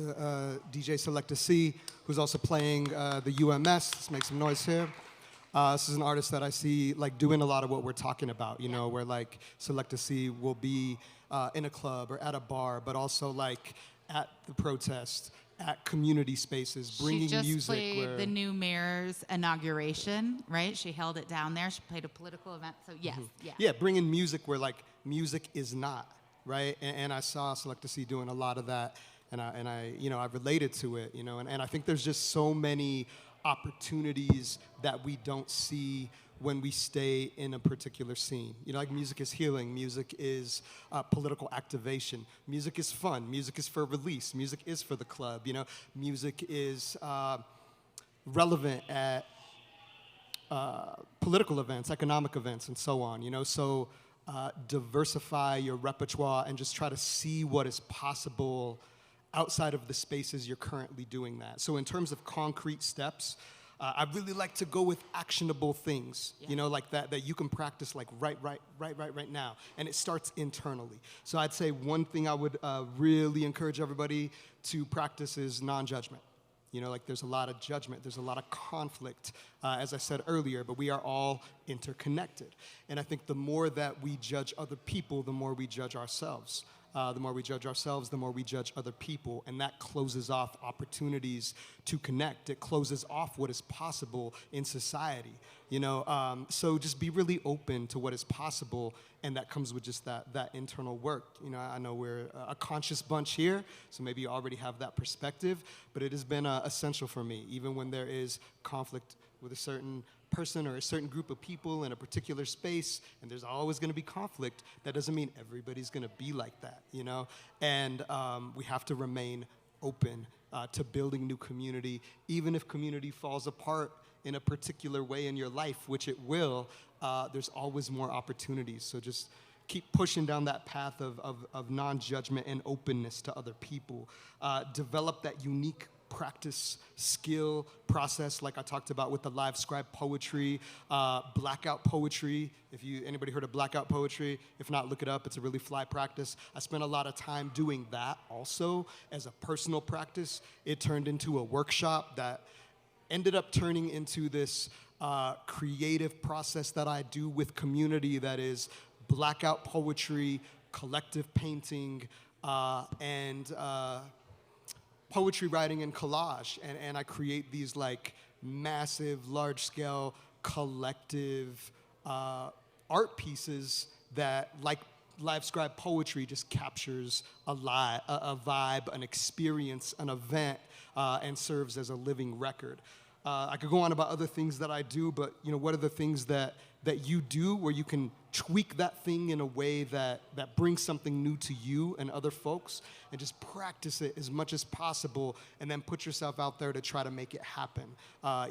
DJ Selecta C, who's also playing the UMS. Let's make some noise here. This is an artist that I see like doing a lot of what we're talking about, you know, where like Selecta C will be in a club or at a bar, but also like at the protest, at community spaces, bringing music. She just played the new mayor's inauguration, right? She held it down there. She played a political event, so yes, yeah. Yeah, bringing music where like music is not. Right, and I saw Selecta C doing a lot of that, and I you know, I related to it, you know, and I think there's just so many opportunities that we don't see when we stay in a particular scene. You know, like music is healing, music is political activation, music is fun, music is for release, music is for the club, you know, music is relevant at political events, economic events, and so on, you know, so diversify your repertoire and just try to see what is possible outside of the spaces you're currently doing that. So in terms of concrete steps, I really like to go with actionable things, you know, like that you can practice like right now. And it starts internally. So I'd say one thing I would really encourage everybody to practice is non-judgment. You know, like there's a lot of judgment, there's a lot of conflict, as I said earlier, but we are all interconnected. And I think the more that we judge other people, the more we judge ourselves. The more we judge ourselves, the more we judge other people, and that closes off opportunities to connect. It closes off what is possible in society, you know. So just be really open to what is possible, and that comes with just that internal work. You know, I know we're a conscious bunch here, so maybe you already have that perspective, but it has been essential for me, even when there is conflict with a certain person or a certain group of people in a particular space, and there's always going to be conflict. That doesn't mean everybody's going to be like that, you know? And we have to remain open to building new community, even if community falls apart in a particular way in your life, which it will. There's always more opportunities. So just keep pushing down that path of non-judgment and openness to other people. Develop that unique practice, skill, process, like I talked about with the live scribe poetry, blackout poetry. If anybody heard of blackout poetry? If not, look it up. It's a really fly practice. I spent a lot of time doing that also as a personal practice. It turned into a workshop that ended up turning into this creative process that I do with community that is blackout poetry, collective painting, and poetry writing and collage, and I create these like massive, large-scale, collective art pieces that, like live scribe poetry, just captures a vibe, an experience, an event, and serves as a living record. I could go on about other things that I do, but you know, what are the things that you do where you can tweak that thing in a way that brings something new to you and other folks, and just practice it as much as possible, and then put yourself out there to try to make it happen.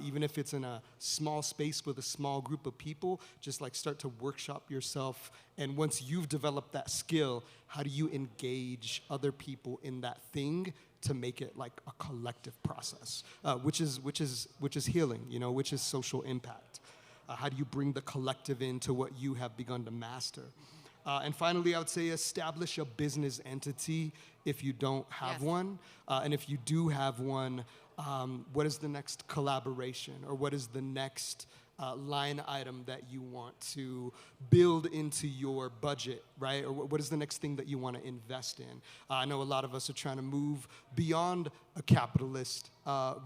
Even if it's in a small space with a small group of people, just like start to workshop yourself. And once you've developed that skill, how do you engage other people in that thing to make it like a collective process, which is healing, you know, which is social impact. How do you bring the collective into what you have begun to master? And finally, I would say establish a business entity if you don't have one. And if you do have one, what is the next collaboration, or what is the next line item that you want to build into your budget, right? Or what is the next thing that you want to invest in? I know a lot of us are trying to move beyond a capitalist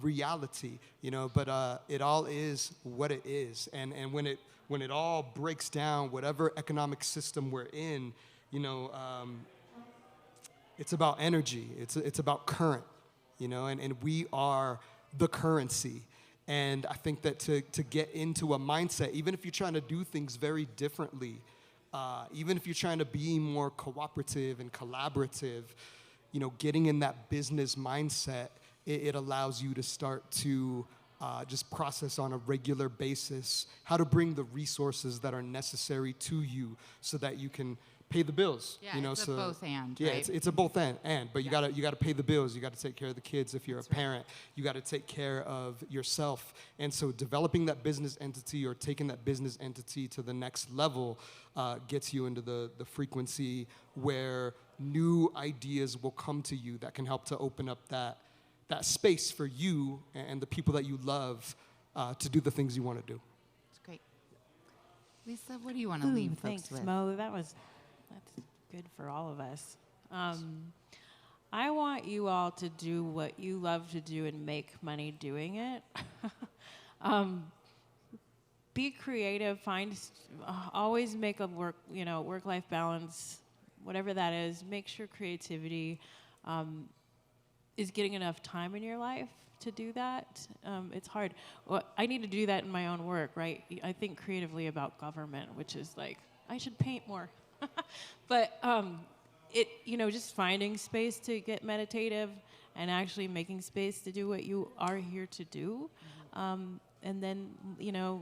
reality, you know, but it all is what it is. And when it all breaks down, whatever economic system we're in, you know, it's about energy. It's about current, you know, and we are the currency. And I think that to get into a mindset, even if you're trying to do things very differently, even if you're trying to be more cooperative and collaborative, you know, getting in that business mindset, it allows you to start to just process on a regular basis how to bring the resources that are necessary to you so that you can pay the bills. Yeah, you know, it's so a both and, yeah, right? it's a both and. But you gotta pay the bills. You gotta take care of the kids if you're a parent. You gotta take care of yourself. And so developing that business entity or taking that business entity to the next level gets you into the frequency where new ideas will come to you that can help to open up that space for you and the people that you love to do the things you want to do. It's great. Lisa, what do you want to leave folks Thanks, with? Mo. That's good for all of us. I want you all to do what you love to do and make money doing it. Be creative. Always make a work-life balance, whatever that is. Make sure creativity is getting enough time in your life to do that? It's hard. Well, I need to do that in my own work, right? I think creatively about government, which is like, I should paint more. But just finding space to get meditative and actually making space to do what you are here to do. And then,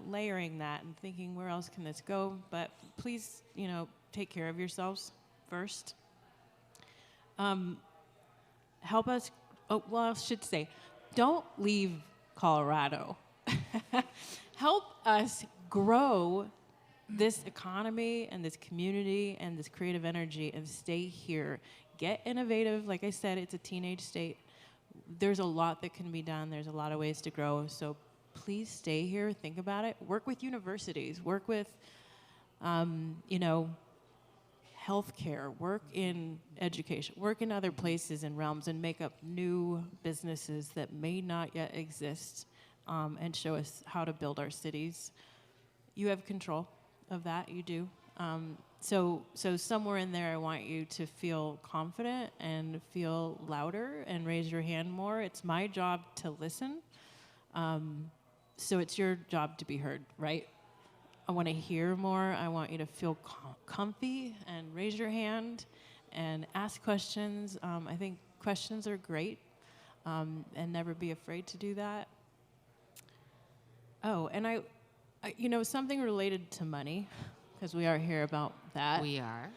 layering that and thinking, where else can this go? But please, take care of yourselves first. Help us, I should say, don't leave Colorado. Help us grow this economy and this community and this creative energy and stay here. Get innovative. Like I said, it's a teenage state. There's a lot that can be done. There's a lot of ways to grow. So please stay here. Think about it. Work with universities. Work with, healthcare. Work in education. Work in other places and realms and make up new businesses that may not yet exist, and show us how to build our cities. You have control of that. You do. So somewhere in there, I want you to feel confident and feel louder and raise your hand more. It's my job to listen. So it's your job to be heard, right? I want to hear more. I want you to feel comfy and raise your hand and ask questions. I think questions are great, and never be afraid to do that. Oh, and I something related to money, because we are here about that. We are.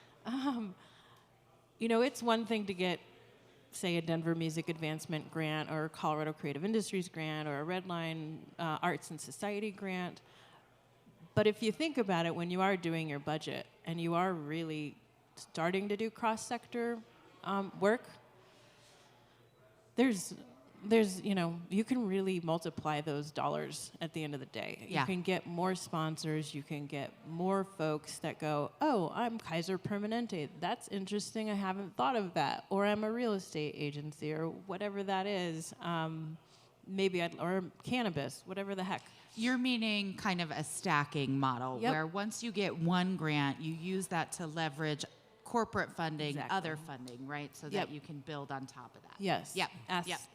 It's one thing to get, say, a Denver Music Advancement grant or a Colorado Creative Industries grant or a Redline Arts and Society grant. But if you think about it, when you are doing your budget and you are really starting to do cross-sector work, there's you can really multiply those dollars at the end of the day. Yeah. You can get more sponsors. You can get more folks that go, oh, I'm Kaiser Permanente. That's interesting. I haven't thought of that. Or I'm a real estate agency or whatever that is. Or cannabis, whatever the heck. You're meaning kind of a stacking model, Yep. where once you get one grant, you use that to leverage corporate funding, Exactly. other funding, right? So Yep. that you can build on top of that. Yes. Yep.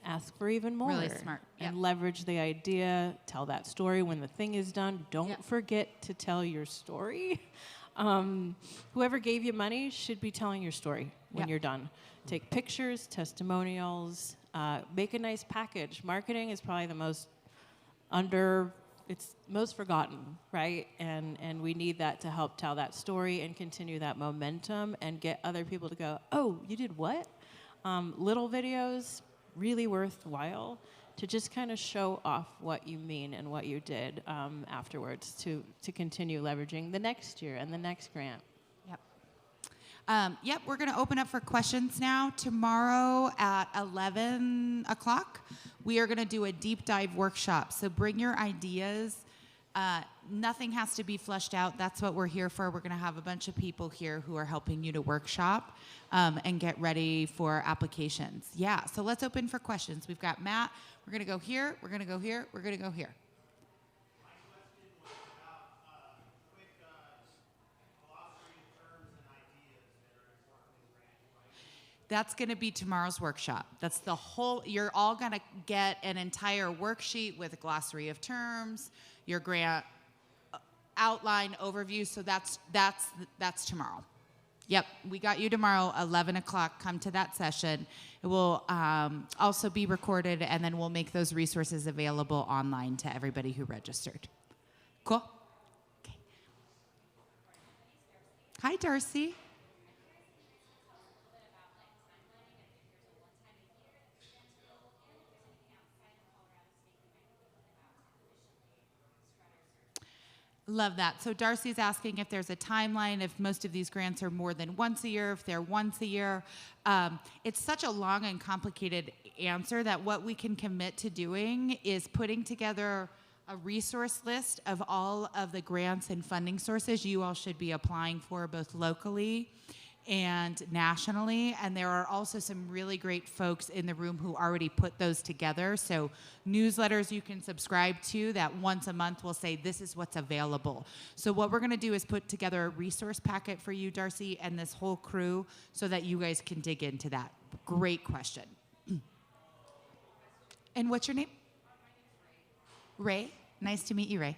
Ask for even more. Really smart. And Yep. leverage the idea. Tell that story when the thing is done. Don't Yep. forget to tell your story. Whoever gave you money should be telling your story when Yep. you're done. Take pictures, testimonials, make a nice package. Marketing is probably the most it's most forgotten, right? And we need that to help tell that story and continue that momentum and get other people to go, oh, you did what? Little videos, really worthwhile to just kind of show off what you mean and what you did afterwards to continue leveraging the next year and the next grant. Yep, we're going to open up for questions now. Tomorrow at 11 o'clock, we are going to do a deep dive workshop. So bring your ideas. Nothing has to be fleshed out. That's what we're here for. We're going to have a bunch of people here who are helping you to workshop and get ready for applications. Yeah, so let's open for questions. We've got Matt. We're going to go here. We're going to go here. We're going to go here. That's going to be tomorrow's workshop. That's the whole, you're all going to get an entire worksheet with a glossary of terms, your grant outline overview. So that's tomorrow. Yep, we got you tomorrow, 11 o'clock. Come to that session. It will also be recorded, and then we'll make those resources available online to everybody who registered. Cool? Okay. Hi, Darcy. Love that. So Darcy's asking if there's a timeline, if most of these grants are more than once a year, if they're once a year. It's such a long and complicated answer that what we can commit to doing is putting together a resource list of all of the grants and funding sources you all should be applying for, both locally and nationally. And there are also some really great folks in the room who already put those together. So newsletters you can subscribe to that once a month will say, this is what's available. So what we're gonna do is put together a resource packet for you, Darcy, and this whole crew so that you guys can dig into that. Great question. And what's your name? Ray. Nice to meet you, Ray.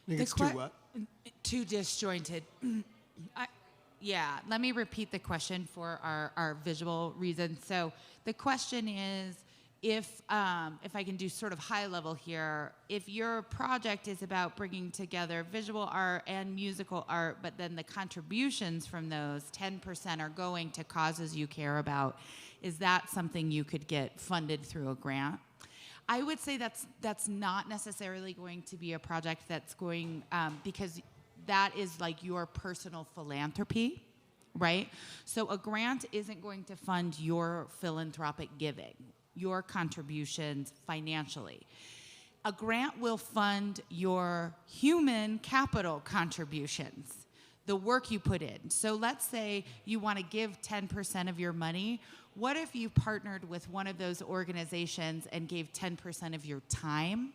I think it's too what? Too disjointed. Yeah, let me repeat the question for our visual reasons. So the question is, if I can do sort of high level here, if your project is about bringing together visual art and musical art, but then the contributions from those 10% are going to causes you care about, is that something you could get funded through a grant? I would say that's not necessarily going to be a project that's going, because that is like your personal philanthropy, right? So a grant isn't going to fund your philanthropic giving, your contributions financially. A grant will fund your human capital contributions, the work you put in. So let's say you want to give 10% of your money. What if you partnered with one of those organizations and gave 10% of your time?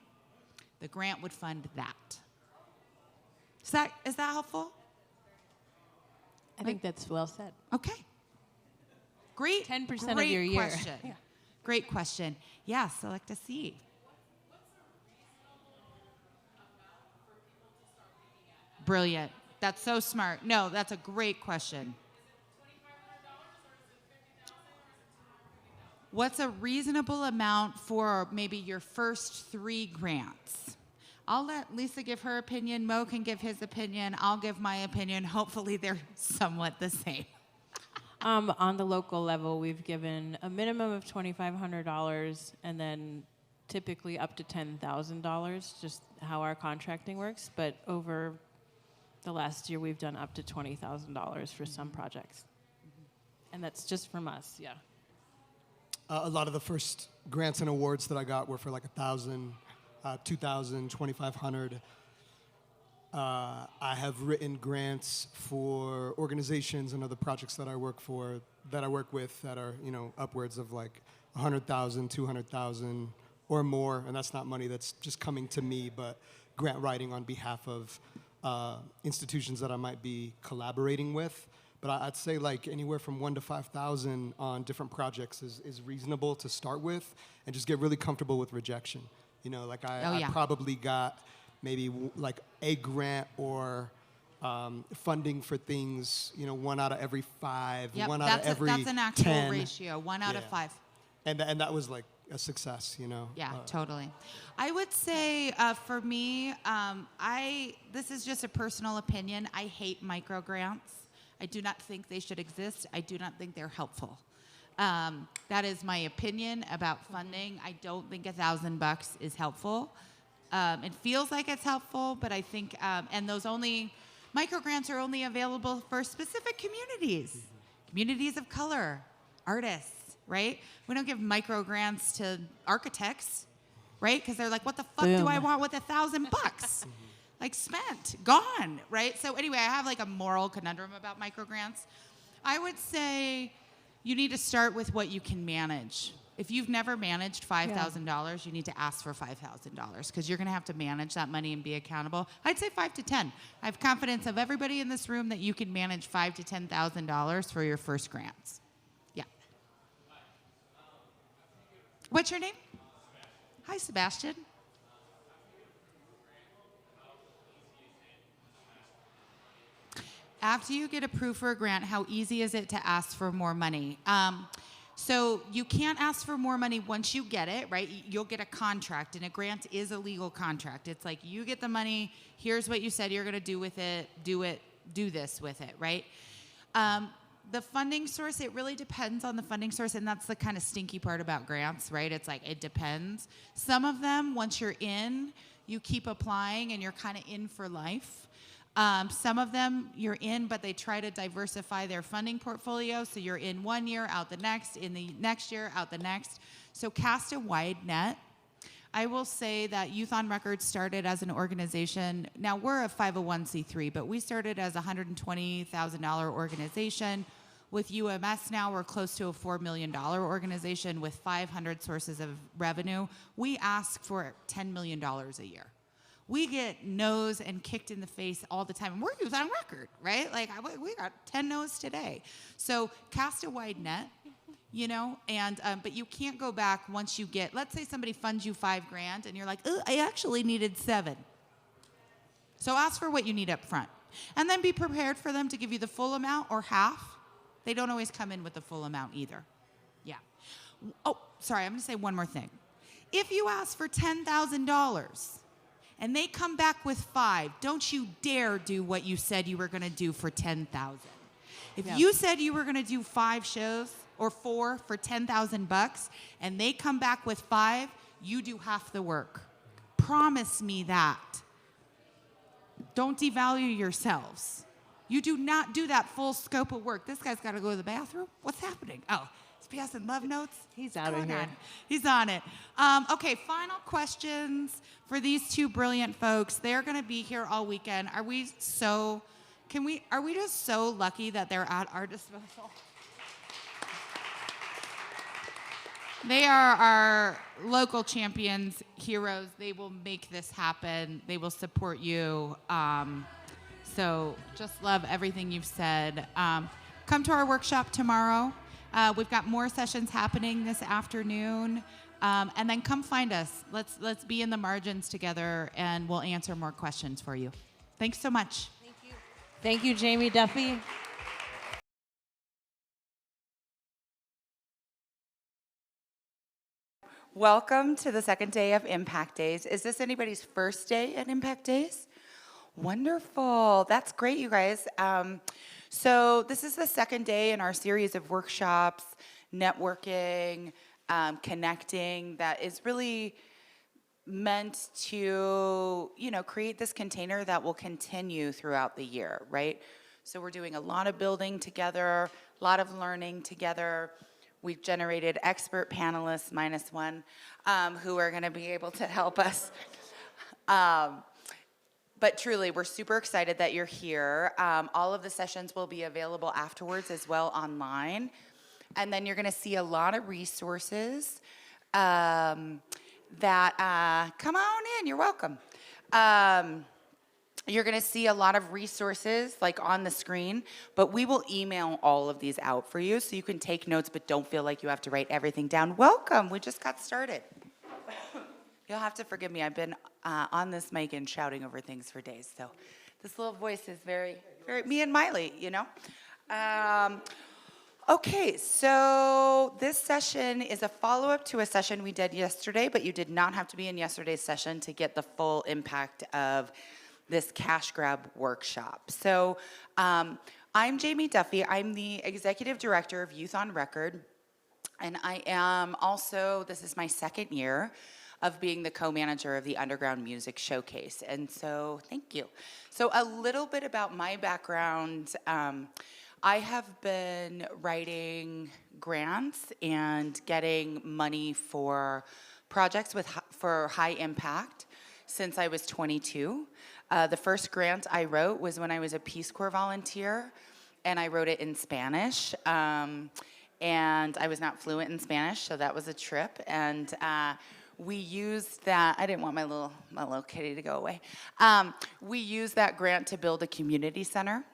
The grant would fund that. Is that helpful? I think that's well said. Okay. Great. 10% of great your year. Question. Yeah. Great question. Yeah, select a seat. Brilliant. That's so smart. No, that's a great question. What's a reasonable amount for maybe your first 3 grants? I'll let Lisa give her opinion. Mo can give his opinion. I'll give my opinion. Hopefully they're somewhat the same. On the local level, we've given a minimum of $2,500 and then typically up to $10,000, just how our contracting works. But over the last year, we've done up to $20,000 for some projects. And that's just from us, yeah. A lot of the first grants and awards that I got were for like $1,000, $2,000, $2,500. I have written grants for organizations and other projects that I work with that are, upwards of like $100,000, $200,000 or more, and that's not money that's just coming to me, but grant writing on behalf of institutions that I might be collaborating with. But I'd say like anywhere from $1,000 to $5,000 on different projects is reasonable to start with, and just get really comfortable with rejection. I probably got maybe like a grant or funding for things, 1 out of every 5, Yep, 1 out of every 10. That's an actual ratio, 1 out of 5. And that was like a success, Yeah, totally. I would say for me, this is just a personal opinion. I hate micro grants. I do not think they should exist. I do not think they're helpful. That is my opinion about funding. I don't think $1,000 is helpful. It feels like it's helpful, but I think, and those micro grants are only available for specific communities, communities of color, artists, right? We don't give micro grants to architects, right? Because they're like, what the fuck do I want with $1,000? Like spent, gone, right? So anyway, I have like a moral conundrum about micro grants. I would say you need to start with what you can manage. If you've never managed $5,000, you need to ask for $5,000 because you're going to have to manage that money and be accountable. I'd say 5 to 10. I have confidence of everybody in this room that you can manage $5,000 to $10,000 for your first grants. Yeah. What's your name? Hi, Sebastian. After you get approved for a grant, how easy is it to ask for more money? So you can't ask for more money once you get it, right? You'll get a contract, and a grant is a legal contract. It's like you get the money, here's what you said you're going to do with it, do this with it, right? The funding source, it really depends on the funding source, and that's the kind of stinky part about grants, right? It's like it depends. Some of them, once you're in, you keep applying, and you're kind of in for life. Some of them you're in, but they try to diversify their funding portfolio. So you're in one year, out the next, in the next year, out the next. So cast a wide net. I will say that Youth on Record started as an organization. Now we're a 501c3, but we started as a $120,000 organization. With UMS now, we're close to a $4 million organization with 500 sources of revenue. We ask for $10 million a year. We get no's and kicked in the face all the time. And we're Youth on Record, right? Like, we got 10 no's today. So cast a wide net, you know, and but you can't go back once you get, let's say somebody funds you $5,000 and you're like, oh, I actually needed 7. So ask for what you need up front. And then be prepared for them to give you the full amount or half. They don't always come in with the full amount either. Yeah. Oh, sorry, I'm gonna say one more thing. If you ask for $10,000 and they come back with 5, don't you dare do what you said you were gonna do for 10,000. If you said you were gonna do 5 shows or 4 for $10,000 and they come back with 5, you do half the work. Promise me that. Don't devalue yourselves. You do not do that full scope of work. This guy's got to go to the bathroom. What's happening? Oh, he's passing love notes. He's out of here. He's on it. Okay, final questions for these 2 brilliant folks. They're going to be here all weekend. Are we just so lucky that they're at our disposal? They are our local champions, heroes. They will make this happen. They will support you. So just love everything you've said. Come to our workshop tomorrow. We've got more sessions happening this afternoon. And then come find us. Let's be in the margins together, and we'll answer more questions for you. Thanks so much. Thank you. Thank you, Jami Duffy. Welcome to the second day of Impact Days. Is this anybody's first day at Impact Days? Wonderful. That's great, you guys. So this is the second day in our series of workshops, networking, connecting, that is really meant to, you know, create this container that will continue throughout the year, right? So we're doing a lot of building together, a lot of learning together. We've generated expert panelists, -1, who are going to be able to help us. But truly, we're super excited that you're here. All of the sessions will be available afterwards as well online. And then you're going to see a lot of resources that, come on in, you're welcome. You're going to see a lot of resources like on the screen, but we will email all of these out for you so you can take notes, but don't feel like you have to write everything down. Welcome, we just got started. You'll have to forgive me. I've been on this mic and shouting over things for days. So this little voice is very, very me and Miley, you know. Okay, so this session is a follow-up to a session we did yesterday, but you did not have to be in yesterday's session to get the full impact of this cash grab workshop. So I'm Jami Duffy. I'm the Executive Director of Youth on Record, and I am also, this is my second year of being the co-manager of the Underground Music Showcase. And so, thank you. So a little bit about my background. I have been writing grants and getting money for projects for high impact since I was 22. The first grant I wrote was when I was a Peace Corps volunteer, and I wrote it in Spanish. And I was not fluent in Spanish, so that was a trip. And we used that, I didn't want my little kitty to go away. We used that grant to build a community center.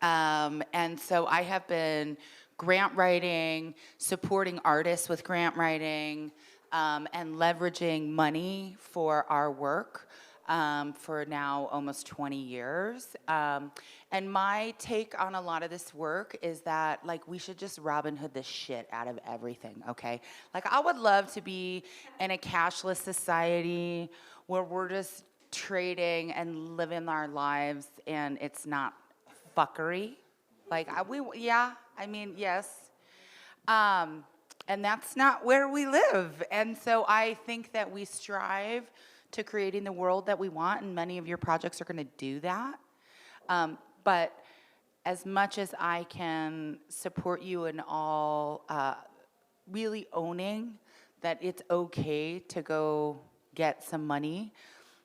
And so I have been grant writing, supporting artists with grant writing, and leveraging money for our work for now almost 20 years. And my take on a lot of this work is that, like, we should just Robin Hood the shit out of everything, okay? Like, I would love to be in a cashless society where we're just trading and living our lives and it's not fuckery. Like, yes. And that's not where we live. And so I think that we strive to creating the world that we want, and many of your projects are gonna do that. But as much as I can support you in all, really owning that it's okay to go get some money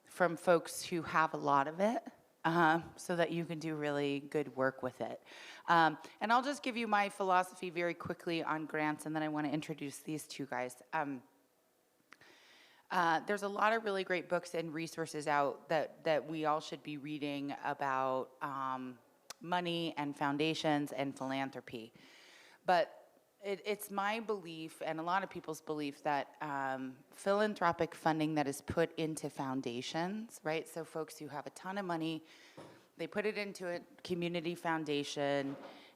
from folks who have a lot of it, so that you can do really good work with it. And I'll just give you my philosophy very quickly on grants, and then I want to introduce these two guys. There's a lot of really great books and resources out that we all should be reading about money and foundations and philanthropy. But it's my belief, and a lot of people's belief, that philanthropic funding that is put into foundations, right? So folks who have a ton of money, they put it into a community foundation,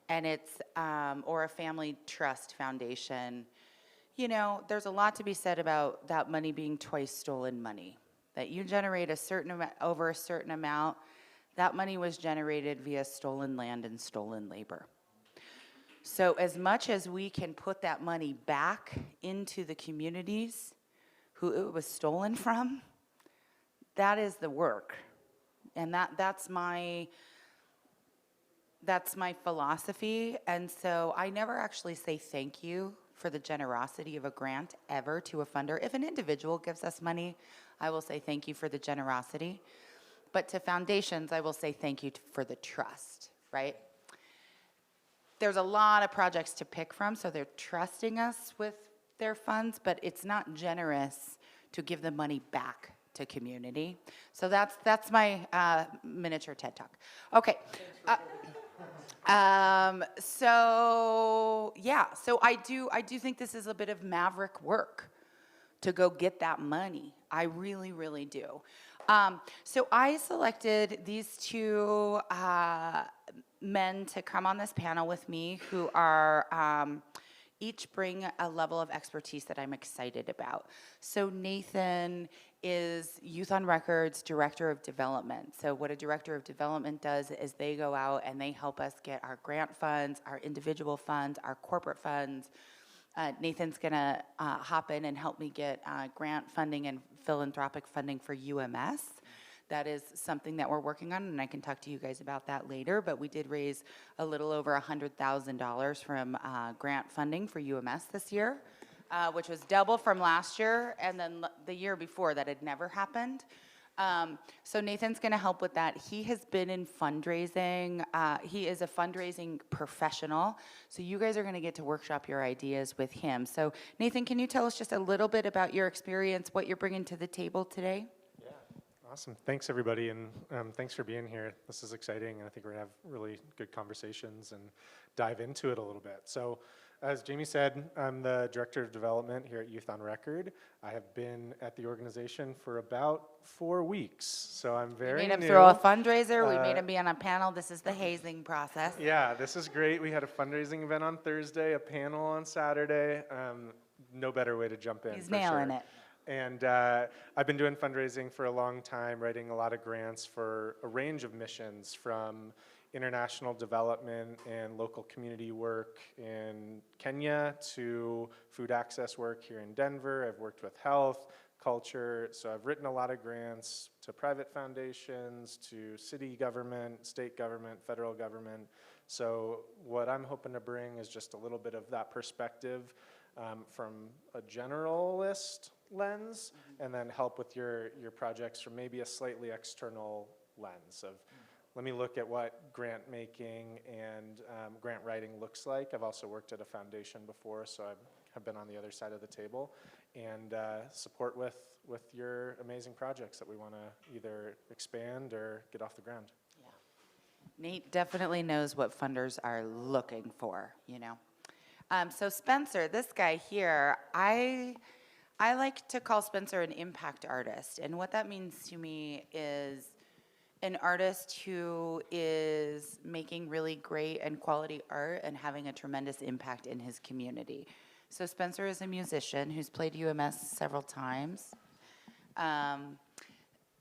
and it's, or a family trust foundation. You know, there's a lot to be said about that money being twice stolen money. That you generate a certain amount, over a certain amount, that money was generated via stolen land and stolen labor. So as much as we can put that money back into the communities who it was stolen from, that is the work. And that's my philosophy. And so I never actually say thank you for the generosity of a grant ever to a funder. If an individual gives us money, I will say thank you for the generosity. But to foundations, I will say thank you for the trust, right? There's a lot of projects to pick from, so they're trusting us with their funds, but it's not generous to give the money back to community. So that's my miniature TED Talk. Okay. So I do think this is a bit of maverick work to go get that money. I really, really do. So I selected these two men to come on this panel with me who are each bring a level of expertise that I'm excited about. So Nathan is Youth on Record's Director of Development. So what a Director of Development does is they go out and they help us get our grant funds, our individual funds, our corporate funds. Nathan's gonna hop in and help me get grant funding and philanthropic funding for UMS. That is something that we're working on, and I can talk to you guys about that later, but we did raise a little over $100,000 from grant funding for UMS this year, which was double from last year, and then the year before that had never happened. So Nathan's gonna help with that. He has been in fundraising. He is a fundraising professional, so you guys are gonna get to workshop your ideas with him. So Nathan, can you tell us just a little bit about your experience, what you're bringing to the table today? Awesome. Thanks, everybody, and thanks for being here. This is exciting, and I think we're going to have really good conversations and dive into it a little bit. So, as Jami said, I'm the Director of Development here at Youth on Record. I have been at the organization for about 4 weeks, so I'm very new. We made him throw a fundraiser. We made him be on a panel. This is the hazing process. Yeah, this is great. We had a fundraising event on Thursday, a panel on Saturday. No better way to jump in. He's nailing it. And I've been doing fundraising for a long time, writing a lot of grants for a range of missions, from international development and local community work in Kenya to food access work here in Denver. I've worked with health, culture, so I've written a lot of grants to private foundations, to city government, state government, federal government. So what I'm hoping to bring is just a little bit of that perspective from a generalist lens, and then help with your projects from maybe a slightly external lens of, let me look at what grant making and grant writing looks like. I've also worked at a foundation before, so I've been on the other side of the table, and support with your amazing projects that we want to either expand or get off the ground. Yeah. Nate definitely knows what funders are looking for, you know. So Spencer, this guy here, I like to call Spencer an impact artist. And what that means to me is an artist who is making really great and quality art and having a tremendous impact in his community. So Spencer is a musician who's played UMS several times.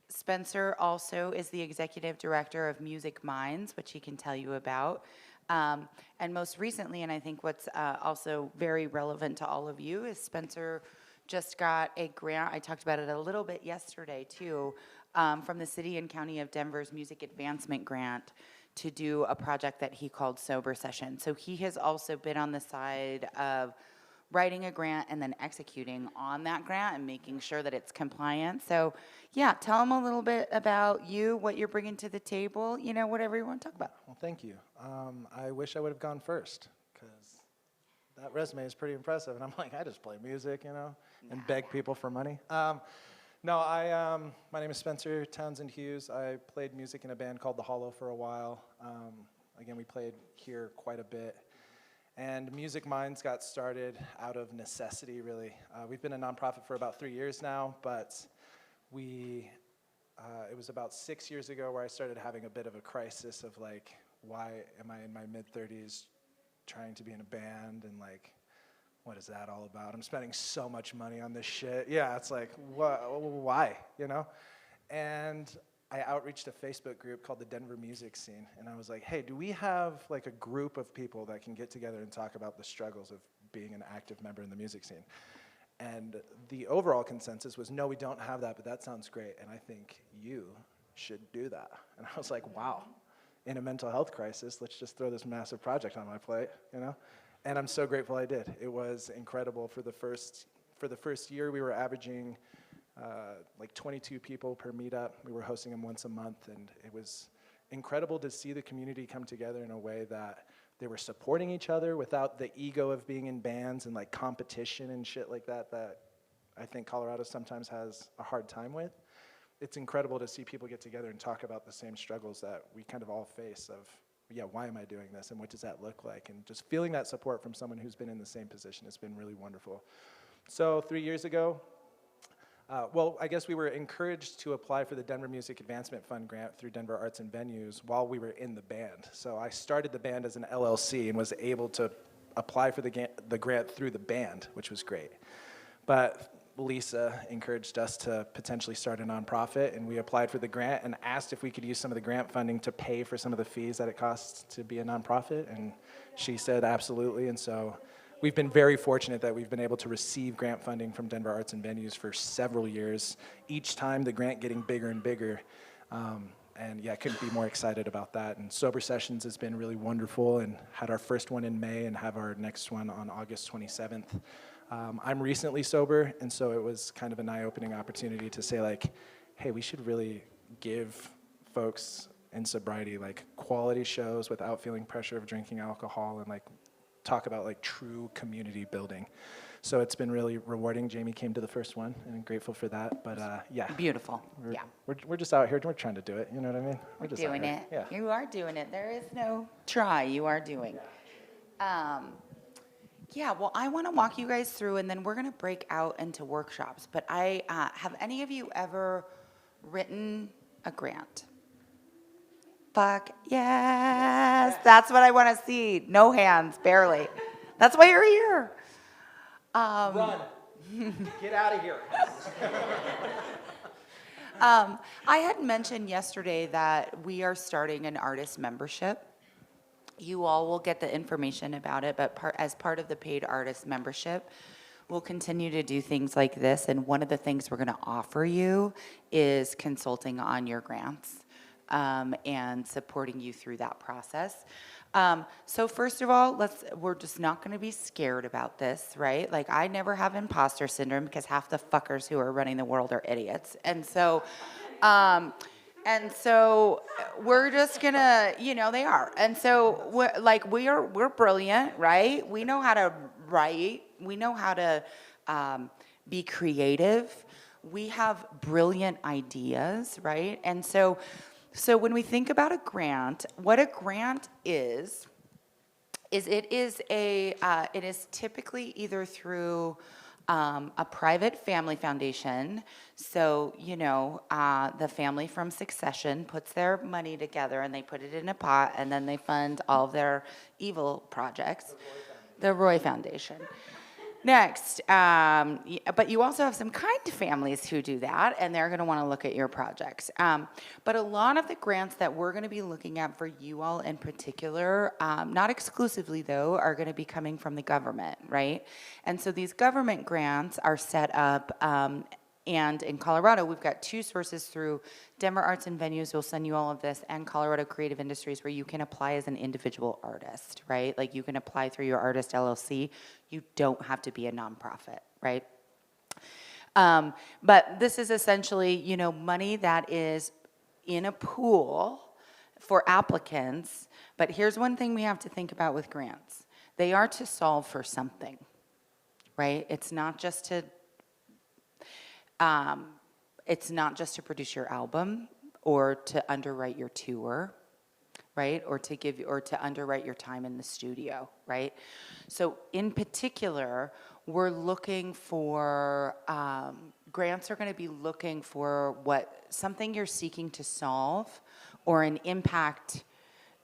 Spencer also is the executive director of Music Minds, which he can tell you about. And most recently, and I think what's also very relevant to all of you, is Spencer just got a grant. I talked about it a little bit yesterday too, from the City and County of Denver's Music Advancement Grant to do a project that he called Sober Session. So he has also been on the side of writing a grant and then executing on that grant and making sure that it's compliant. So yeah, tell him a little bit about you, what you're bringing to the table, you know, whatever you want to talk about. Well, thank you. I wish I would have gone first, because that resume is pretty impressive. And I'm like, I just play music, you know, and beg people for money. My name is Spencer Townsend Hughes. I played music in a band called The Hollow for a while. Again, we played here quite a bit. And Music Minds got started out of necessity, really. We've been a nonprofit for about 3 years now, but it was about 6 years ago where I started having a bit of a crisis of like, why am I in my mid-30s trying to be in a band, and like, what is that all about? I'm spending so much money on this shit. Yeah, it's like, why, you know? And I outreached a Facebook group called the Denver Music Scene, and I was like, hey, do we have like a group of people that can get together and talk about the struggles of being an active member in the music scene? And the overall consensus was, no, we don't have that, but that sounds great, and I think you should do that. And I was like, wow, in a mental health crisis, let's just throw this massive project on my plate, you know? And I'm so grateful I did. It was incredible. For the first year, we were averaging like 22 people per meetup. We were hosting them once a month, and it was incredible to see the community come together in a way that they were supporting each other without the ego of being in bands and like competition and shit like that I think Colorado sometimes has a hard time with. It's incredible to see people get together and talk about the same struggles that we kind of all face of, yeah, why am I doing this, and what does that look like? And just feeling that support from someone who's been in the same position has been really wonderful. So 3 years ago, I guess we were encouraged to apply for the Denver Music Advancement Fund grant through Denver Arts and Venues while we were in the band. So I started the band as an LLC and was able to apply for the grant through the band, which was great. But Lisa encouraged us to potentially start a nonprofit, and we applied for the grant and asked if we could use some of the grant funding to pay for some of the fees that it costs to be a nonprofit, and she said absolutely. And so we've been very fortunate that we've been able to receive grant funding from Denver Arts and Venues for several years, each time the grant getting bigger and bigger. And yeah, I couldn't be more excited about that. And Sober Sessions has been really wonderful, and had our first one in May and have our next one on August 27th. I'm recently sober, and so it was kind of an eye-opening opportunity to say like, hey, we should really give folks in sobriety like quality shows without feeling pressure of drinking alcohol, and like talk about like true community building. So it's been really rewarding. Jami came to the first one, and I'm grateful for that. But yeah. Beautiful, yeah. We're just out here, we're trying to do it, you know what I mean? We're just out doing here. it. Yeah. You are doing it. There is no try. You are doing. Yeah, well, I want to walk you guys through, and then we're going to break out into workshops. But have any of you ever written a grant? Fuck yes. That's what I want to see. No hands, barely. That's why you're here. Run. Get out of here. I had mentioned yesterday that we are starting an artist membership. You all will get the information about it, but as part of the paid artist membership, we'll continue to do things like this. And one of the things we're going to offer you is consulting on your grants and supporting you through that process. So first of all, we're just not going to be scared about this, right? Like, I never have imposter syndrome because half the fuckers who are running the world are idiots. And so we're just gonna, they are. And so we're brilliant, right? We know how to write. We know how to be creative. We have brilliant ideas, right? And so when we think about a grant, what a grant is it is typically either through a private family foundation. So, the family from Succession puts their money together and they put it in a pot, and then they fund all of their evil projects. The Roy Foundation. Next, but you also have some kind families who do that, and they're going to want to look at your projects. But a lot of the grants that we're going to be looking at for you all in particular, not exclusively though, are going to be coming from the government, right? And so these government grants are set up And in Colorado, we've got 2 sources through Denver Arts and Venues, we'll send you all of this, and Colorado Creative Industries, where you can apply as an individual artist, right? Like you can apply through your artist LLC. You don't have to be a nonprofit, right? But this is essentially, you know, money that is in a pool for applicants. But here's one thing we have to think about with grants. They are to solve for something, right? It's not just to produce your album or to underwrite your tour, right? Or to underwrite your time in the studio, right? So in particular, we're looking for, grants are gonna be looking for something you're seeking to solve or an impact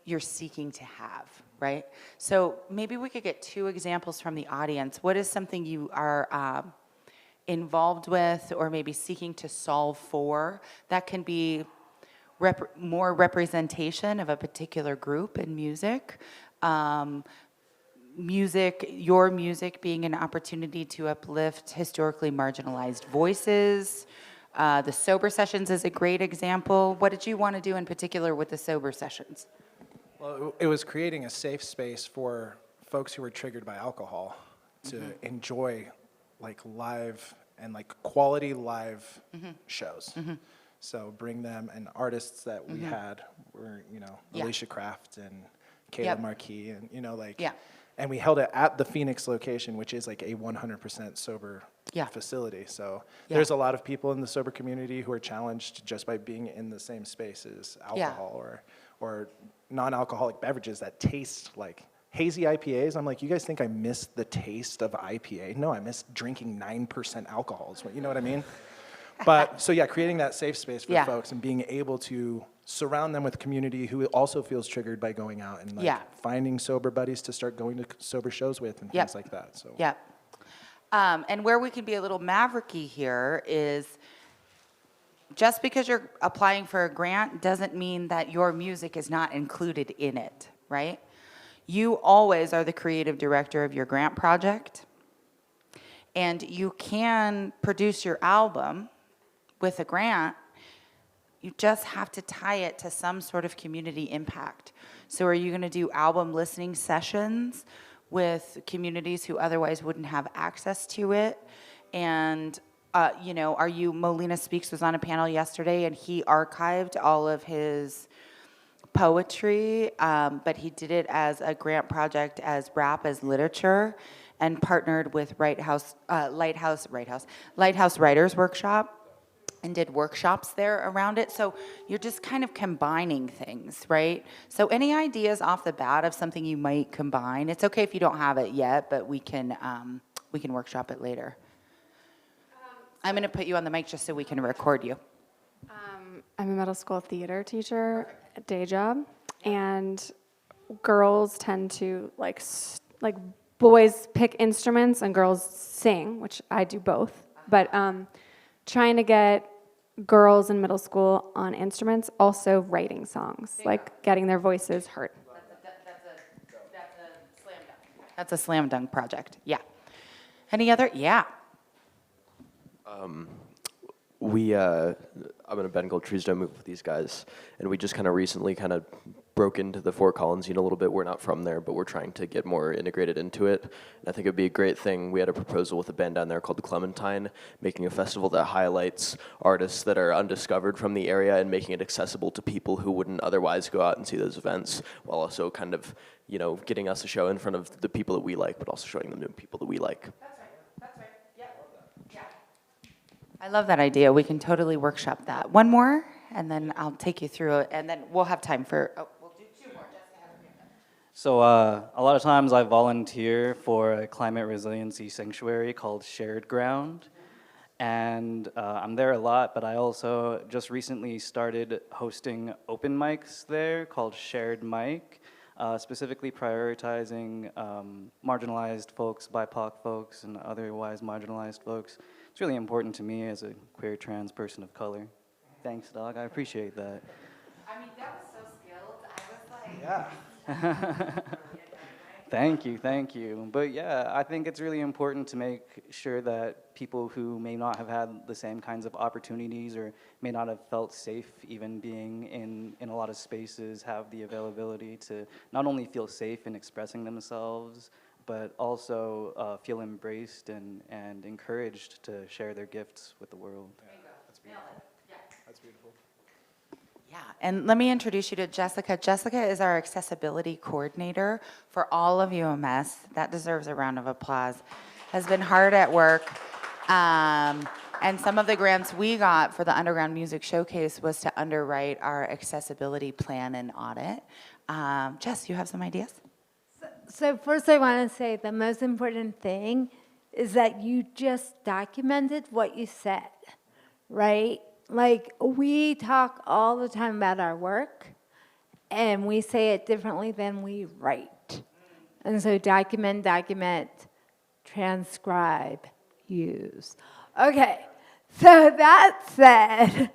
you're seeking to have, right? So maybe we could get 2 examples from the audience. What is something you are involved with or maybe seeking to solve for that can be more representation of a particular group in music? Your music being an opportunity to uplift historically marginalized voices. The sober sessions is a great example. What did you want to do in particular with the sober sessions? Well, it was creating a safe space for folks who were triggered by alcohol to enjoy like live and like quality live shows. So bring them, and artists that we had were, you know, Alicia Kraft and Kayla Marquis, and you know, like, and we held it at the Phoenix location, which is like a 100% sober facility. So there's a lot of people in the sober community who are challenged just by being in the same space as alcohol or non-alcoholic beverages that taste like hazy IPAs. I'm like, you guys think I miss the taste of IPA? No, I miss drinking 9% alcohol. You know what I mean? But so yeah, creating that safe space for folks and being able to surround them with community who also feels triggered by going out and like finding sober buddies to start going to sober shows with and things like that. So and where we can be a little mavericky here is just because you're applying for a grant doesn't mean that your music is not included in it, right? You always are the creative director of your grant project, and you can produce your album with a grant. You just have to tie it to some sort of community impact. So are you going to do album listening sessions with communities who otherwise wouldn't have access to it? And you know, Molina Speaks was on a panel yesterday, and he archived all of his poetry, but he did it as a grant project as rap as literature, and partnered with Lighthouse Writers Workshop, and did workshops there around it. So you're just kind of combining things, right? So any ideas off the bat of something you might combine? It's okay if you don't have it yet, but we can workshop it later. I'm gonna put you on the mic just so we can record you. I'm a middle school theater teacher, a day job, and girls tend to like boys pick instruments and girls sing, which I do both. But trying to get girls in middle school on instruments, also writing songs, like getting their voices heard. That's a slam dunk. That's a slam dunk project. Yeah. Any other? Yeah. I'm in a band called Trees Don't Move with these guys, and we just kind of recently kind of broke into the Fort Collins scene a little bit. We're not from there, but we're trying to get more integrated into it. And I think it'd be a great thing. We had a proposal with a band down there called Clementine, making a festival that highlights artists that are undiscovered from the area and making it accessible to people who wouldn't otherwise go out and see those events, while also kind of, you know, getting us a show in front of the people that we like, but also showing them new people that we like. That's right. Yeah. I love that idea. We can totally workshop that. One more, and then I'll take you through it, and then we'll have time for, we'll do 2 more. Jessica has her hand up. So a lot of times I volunteer for a climate resiliency sanctuary called Shared Ground, and I'm there a lot, but I also just recently started hosting open mics there called Shared Mic, specifically prioritizing marginalized folks, BIPOC folks, and otherwise marginalized folks. It's really important to me as a queer trans person of color. Thanks, dog. I appreciate that. I mean, that was so skilled. I was like... Yeah. Thank you, thank you. But yeah, I think it's really important to make sure that people who may not have had the same kinds of opportunities or may not have felt safe even being in a lot of spaces have the availability to not only feel safe in expressing themselves, but also feel embraced and encouraged to share their gifts with the world. That's beautiful. That's beautiful. Yeah, and let me introduce you to Jessica. Jessica is our accessibility coordinator for all of UMS. That deserves a round of applause. Has been hard at work. And some of the grants we got for the Underground Music Showcase was to underwrite our accessibility plan and audit. Jess, you have some ideas? So first I want to say the most important thing is that you just documented what you said, right? Like, we talk all the time about our work, and we say it differently than we write. And so document, transcribe, use. Okay, so that said,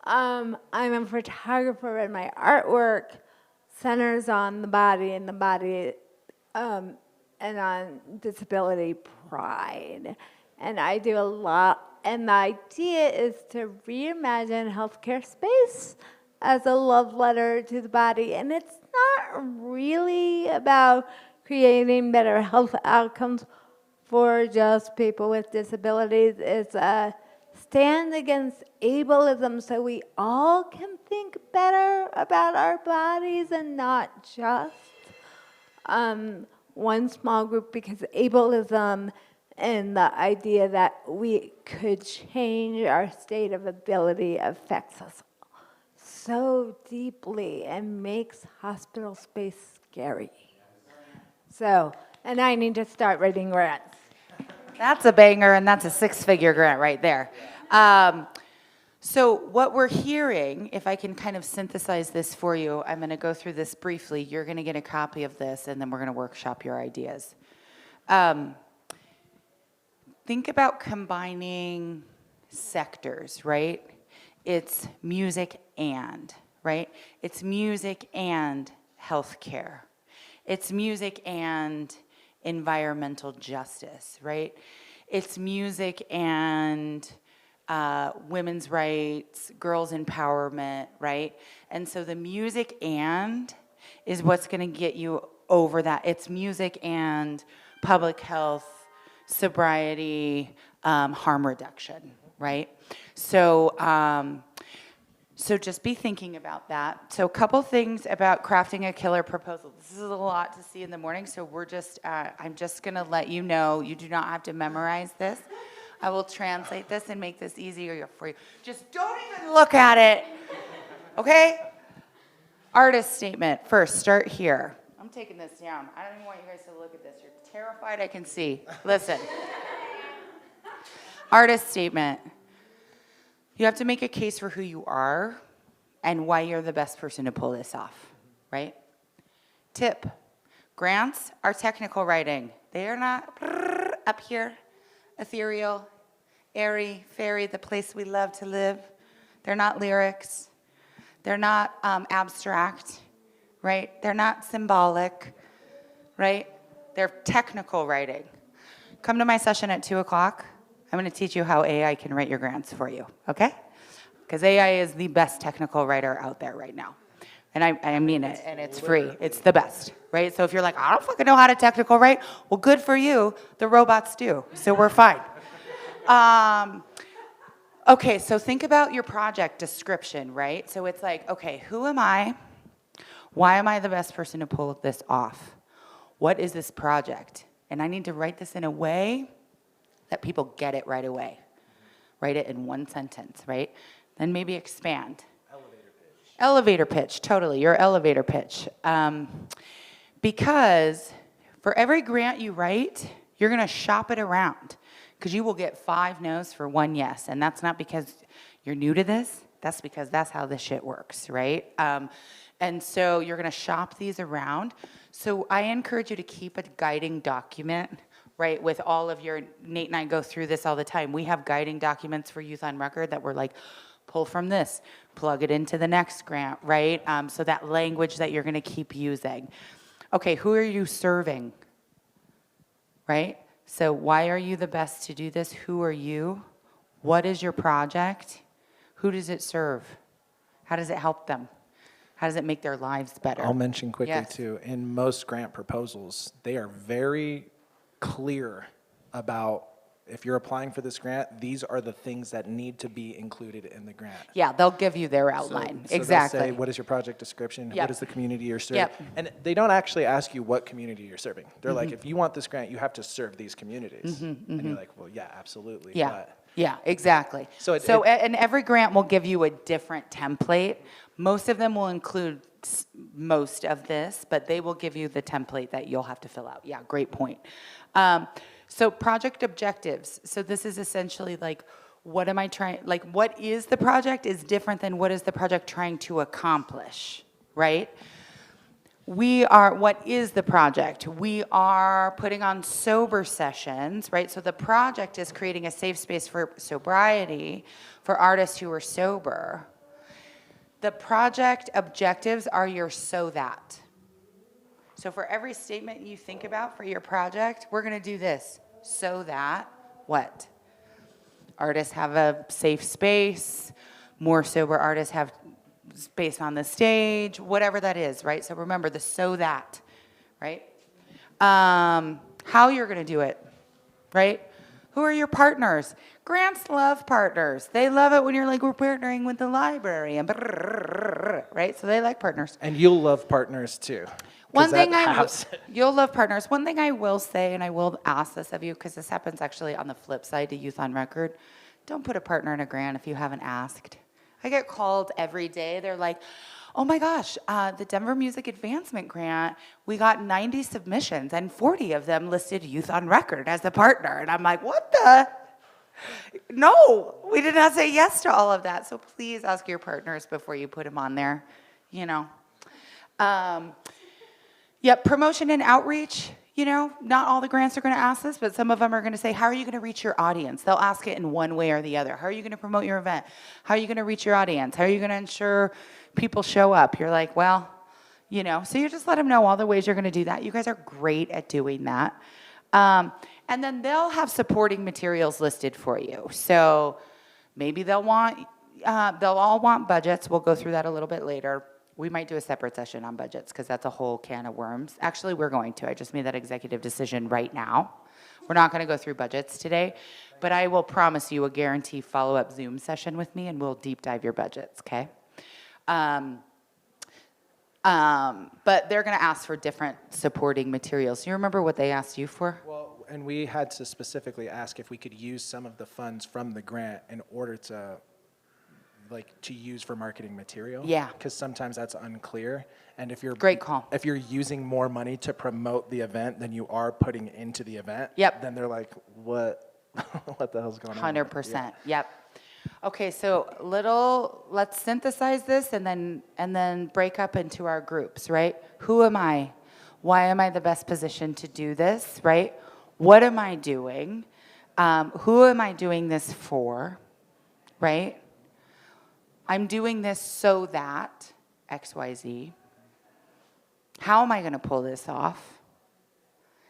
I'm a photographer, and my artwork centers on the body and on disability pride. And I do a lot. And the idea is to reimagine healthcare space as a love letter to the body. And it's not really about creating better health outcomes for just people with disabilities. It's a stand against ableism so we all can think better about our bodies and not just one small group, because ableism and the idea that we could change our state of ability affects us so deeply and makes hospital space scary. So, and I need to start writing grants. That's a banger, and that's a six-figure grant right there. So what we're hearing, if I can kind of synthesize this for you, I'm going to go through this briefly. You're going to get a copy of this, and then we're going to workshop your ideas. Think about combining sectors, right? It's music and, right? It's music and healthcare. It's music and environmental justice, right? It's music and women's rights, girls' empowerment, right? And so the music and is what's going to get you over that. It's music and public health, sobriety, harm reduction, right? So, so just be thinking about that. So a couple things about crafting a killer proposal. This is a lot to see in the morning, so I'm just gonna let you know, you do not have to memorize this. I will translate this and make this easier for you. Just don't even look at it, okay? Artist statement, first, start here. I'm taking this down. I don't even want you guys to look at this. You're terrified, I can see. Listen. Artist statement. You have to make a case for who you are and why you're the best person to pull this off, right? Tip. Grants are technical writing. They are not up here, ethereal, airy, fairy, the place we love to live. They're not lyrics. They're not abstract, right? They're not symbolic, right? They're technical writing. Come to my session at 2 o'clock. I'm going to teach you how AI can write your grants for you, okay? Because AI is the best technical writer out there right now. And I mean it, and it's free. It's the best, right? So if you're like, I don't fucking know how to technical write, well, good for you. The robots do, so we're fine. Okay, so think about your project description, right? So it's like, okay, who am I? Why am I the best person to pull this off? What is this project? And I need to write this in a way that people get it right away. Write it in one sentence, right? Then maybe expand. Elevator pitch, totally, your elevator pitch. Because for every grant you write, you're gonna shop it around, because you will get 5 no's for 1 yes. And that's not because you're new to this, that's because that's how this shit works, right? And so you're gonna shop these around. So I encourage you to keep a guiding document, right, with all of your, Nate and I go through this all the time. We have guiding documents for Youth on Record that we're like, pull from this, plug it into the next grant, right? So that language that you're gonna keep using. Okay, who are you serving? right? So why are you the best to do this? Who are you? What is your project? Who does it serve? How does it help them? How does it make their lives better? I'll mention quickly Yes. too, in most grant proposals, they are very clear about if you're applying for this grant, these are the things that need to be included in the grant. Yeah, they'll give you their So- outline. so they'll Exactly. say, what is your project description? Yep. What is the community you're serving? Yep. And they don't actually ask you what community you're serving. They're like, if you want this grant, you have to serve these communities. And you're like, well, yeah, absolutely. Yeah, But yeah, exactly. So So, and every grant will give you a different template. Most of them will include most of this, but they will give you the template that you'll have to fill out. Yeah, great point. So project objectives. So this is essentially like, what am I trying, like what is the project is different than what is the project trying to accomplish, right? What is the project? We are putting on sober sessions, right? So the project is creating a safe space for sobriety for artists who are sober. The project objectives are your so that. So for every statement you think about for your project, we're gonna do this. So that what? Artists have a safe space, more sober artists have space on the stage, whatever that is, right? So remember the so that, right? How you're gonna do it, right? Who are your partners? Grants love partners. They love it when you're like, we're partnering with the library, and right? So they like partners. and you'll love partners too. 'cause One thing that you'll love partners. One thing I will say, and I will ask this of you, because this happens actually on the flip side to Youth on Record, don't put a partner in a grant if you haven't asked. I get called every day. They're like, oh my gosh, the Denver Music Advancement Grant, we got 90 submissions and 40 of them listed Youth on Record as a partner. And I'm like, what the? No, we did not say yes to all of that. So please ask your partners before you put them on there, you know. Yep, promotion and outreach, you know, not all the grants are going to ask this, but some of them are going to say, how are you going to reach your audience? They'll ask it in one way or the other. How are you going to promote your event? How are you going to reach your audience? How are you going to ensure people show up? You're like, well, you know, so you just let them know all the ways you're going to do that. You guys are great at doing that. And then they'll have supporting materials listed for you. So maybe they'll all want budgets. We'll go through that a little bit later. We might do a separate session on budgets because that's a whole can of worms. Actually, we're going to. I just made that executive decision right now. We're not going to go through budgets today, but I will promise you a guarantee follow-up Zoom session with me, and we'll deep dive your budgets, okay? But they're going to ask for different supporting materials. You remember what they asked you for? Well, and we had to specifically ask if we could use some of the funds from the grant in order to to use for marketing material. Yeah. Because sometimes that's unclear. And if you're Great call. If you're using more money to promote the event than you are putting into the event, Yep. then they're like, what what the hell's going on? 100%. Yep. Okay, so let's synthesize this and then break up into our groups, right? Who am I? Why am I the best positioned to do this, right? What am I doing? Who am I doing this for, right? I'm doing this so that XYZ. How am I going to pull this off?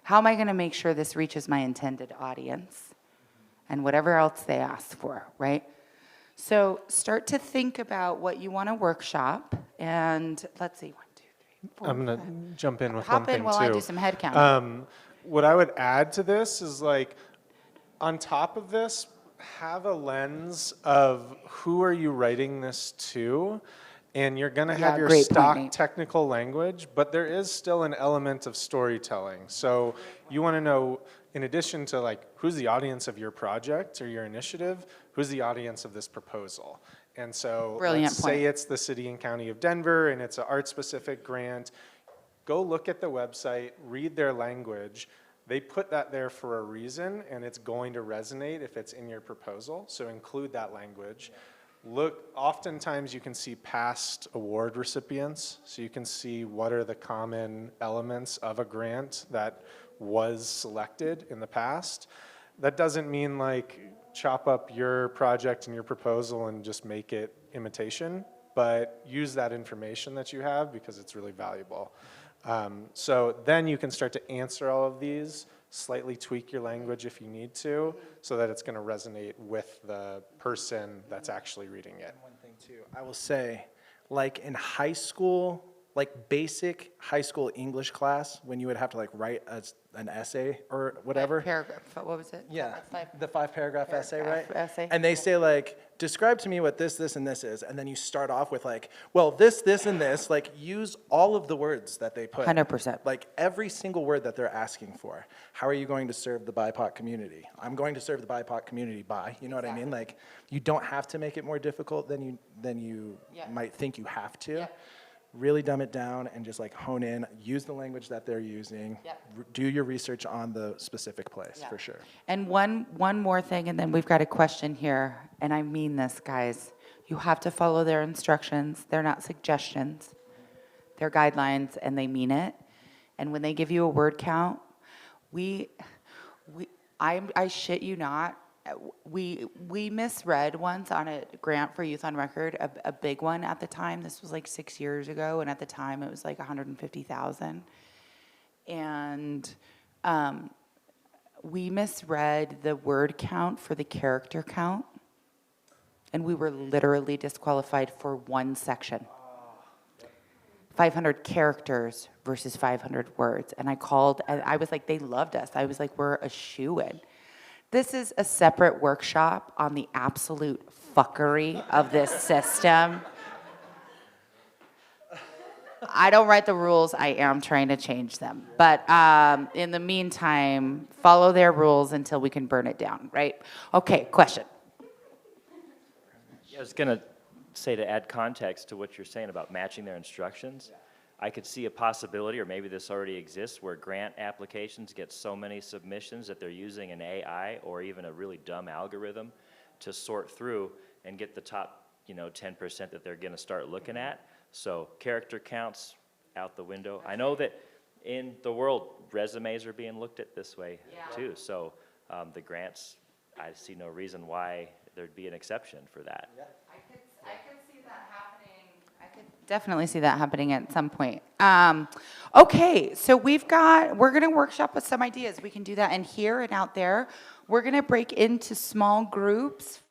How am I going to make sure this reaches my intended audience? And whatever else they ask for, right? So start to think about what you want to workshop. And let's see, 1, 2, 3, 4. I'm going to jump in with Hop one thing in while too. I do some head counting. What I would add to this is like, on top of this, have a lens of who are you writing this to, and you're going to have your great point, stock Nate. technical language, but there is still an element of storytelling. So you want to know, in addition to like, who's the audience of your project or your initiative, who's the audience of this proposal? And so Brilliant let's say point. it's the city and county of Denver and it's an art-specific grant. Go look at the website, read their language. They put that there for a reason, and it's going to resonate if it's in your proposal, so include that language. Look, oftentimes you can see past award recipients, so you can see what are the common elements of a grant that was selected in the past. That doesn't mean like chop up your project and your proposal and just make it imitation, but use that information that you have because it's really valuable. So then you can start to answer all of these, slightly tweak your language if you need to, so that it's going to resonate with the person that's actually reading it. One thing too, I will say, like in high school, like basic high school English class, when you would have to like write an essay or whatever. Paragraph, what was it? Yeah, Five- the 5-paragraph essay, right? essay. And they say like, describe to me what this, and this is, and then you start off with like, well, this, and this, like use all of the words that they put. 100%. Like every single word that they're asking for. How are you going to serve the BIPOC community? I'm going to serve the BIPOC community by, you know what I mean? Like, you don't have to make it more difficult than you might think you have to. Yeah. Really dumb it down and just like hone in, use the language that they're using, do your research on the specific place, for sure. And one more thing, and then we've got a question here, and I mean this, guys. You have to follow their instructions. They're not suggestions. They're guidelines, and they mean it. And when they give you a word count, I shit you not, we misread once on a grant for Youth on Record, a big one at the time. This was like 6 years ago, and at the time it was like 150,000. And we misread the word count for the character count, and we were literally disqualified for one section. 500 characters versus 500 words. And I called, and I was like, they loved us. I was like, we're a shoo-in. This is a separate workshop on the absolute fuckery of this system. I don't write the rules. I am trying to change them. But in the meantime, follow their rules until we can burn it down, right? Okay, question. I was going to say, to add context to what you're saying about matching their instructions, I could see a possibility, or maybe this already exists, where grant applications get so many submissions that they're using an AI or even a really dumb algorithm to sort through and get the top, 10% that they're going to start looking at. So character counts out the window. I know that in the world, resumes are being looked at this way too. So the grants, I see no reason why there'd be an exception for that. I could see that happening. I could definitely see that happening at some point. Okay, so we're going to workshop with some ideas. We can do that in here and out there. We're going to break into small groups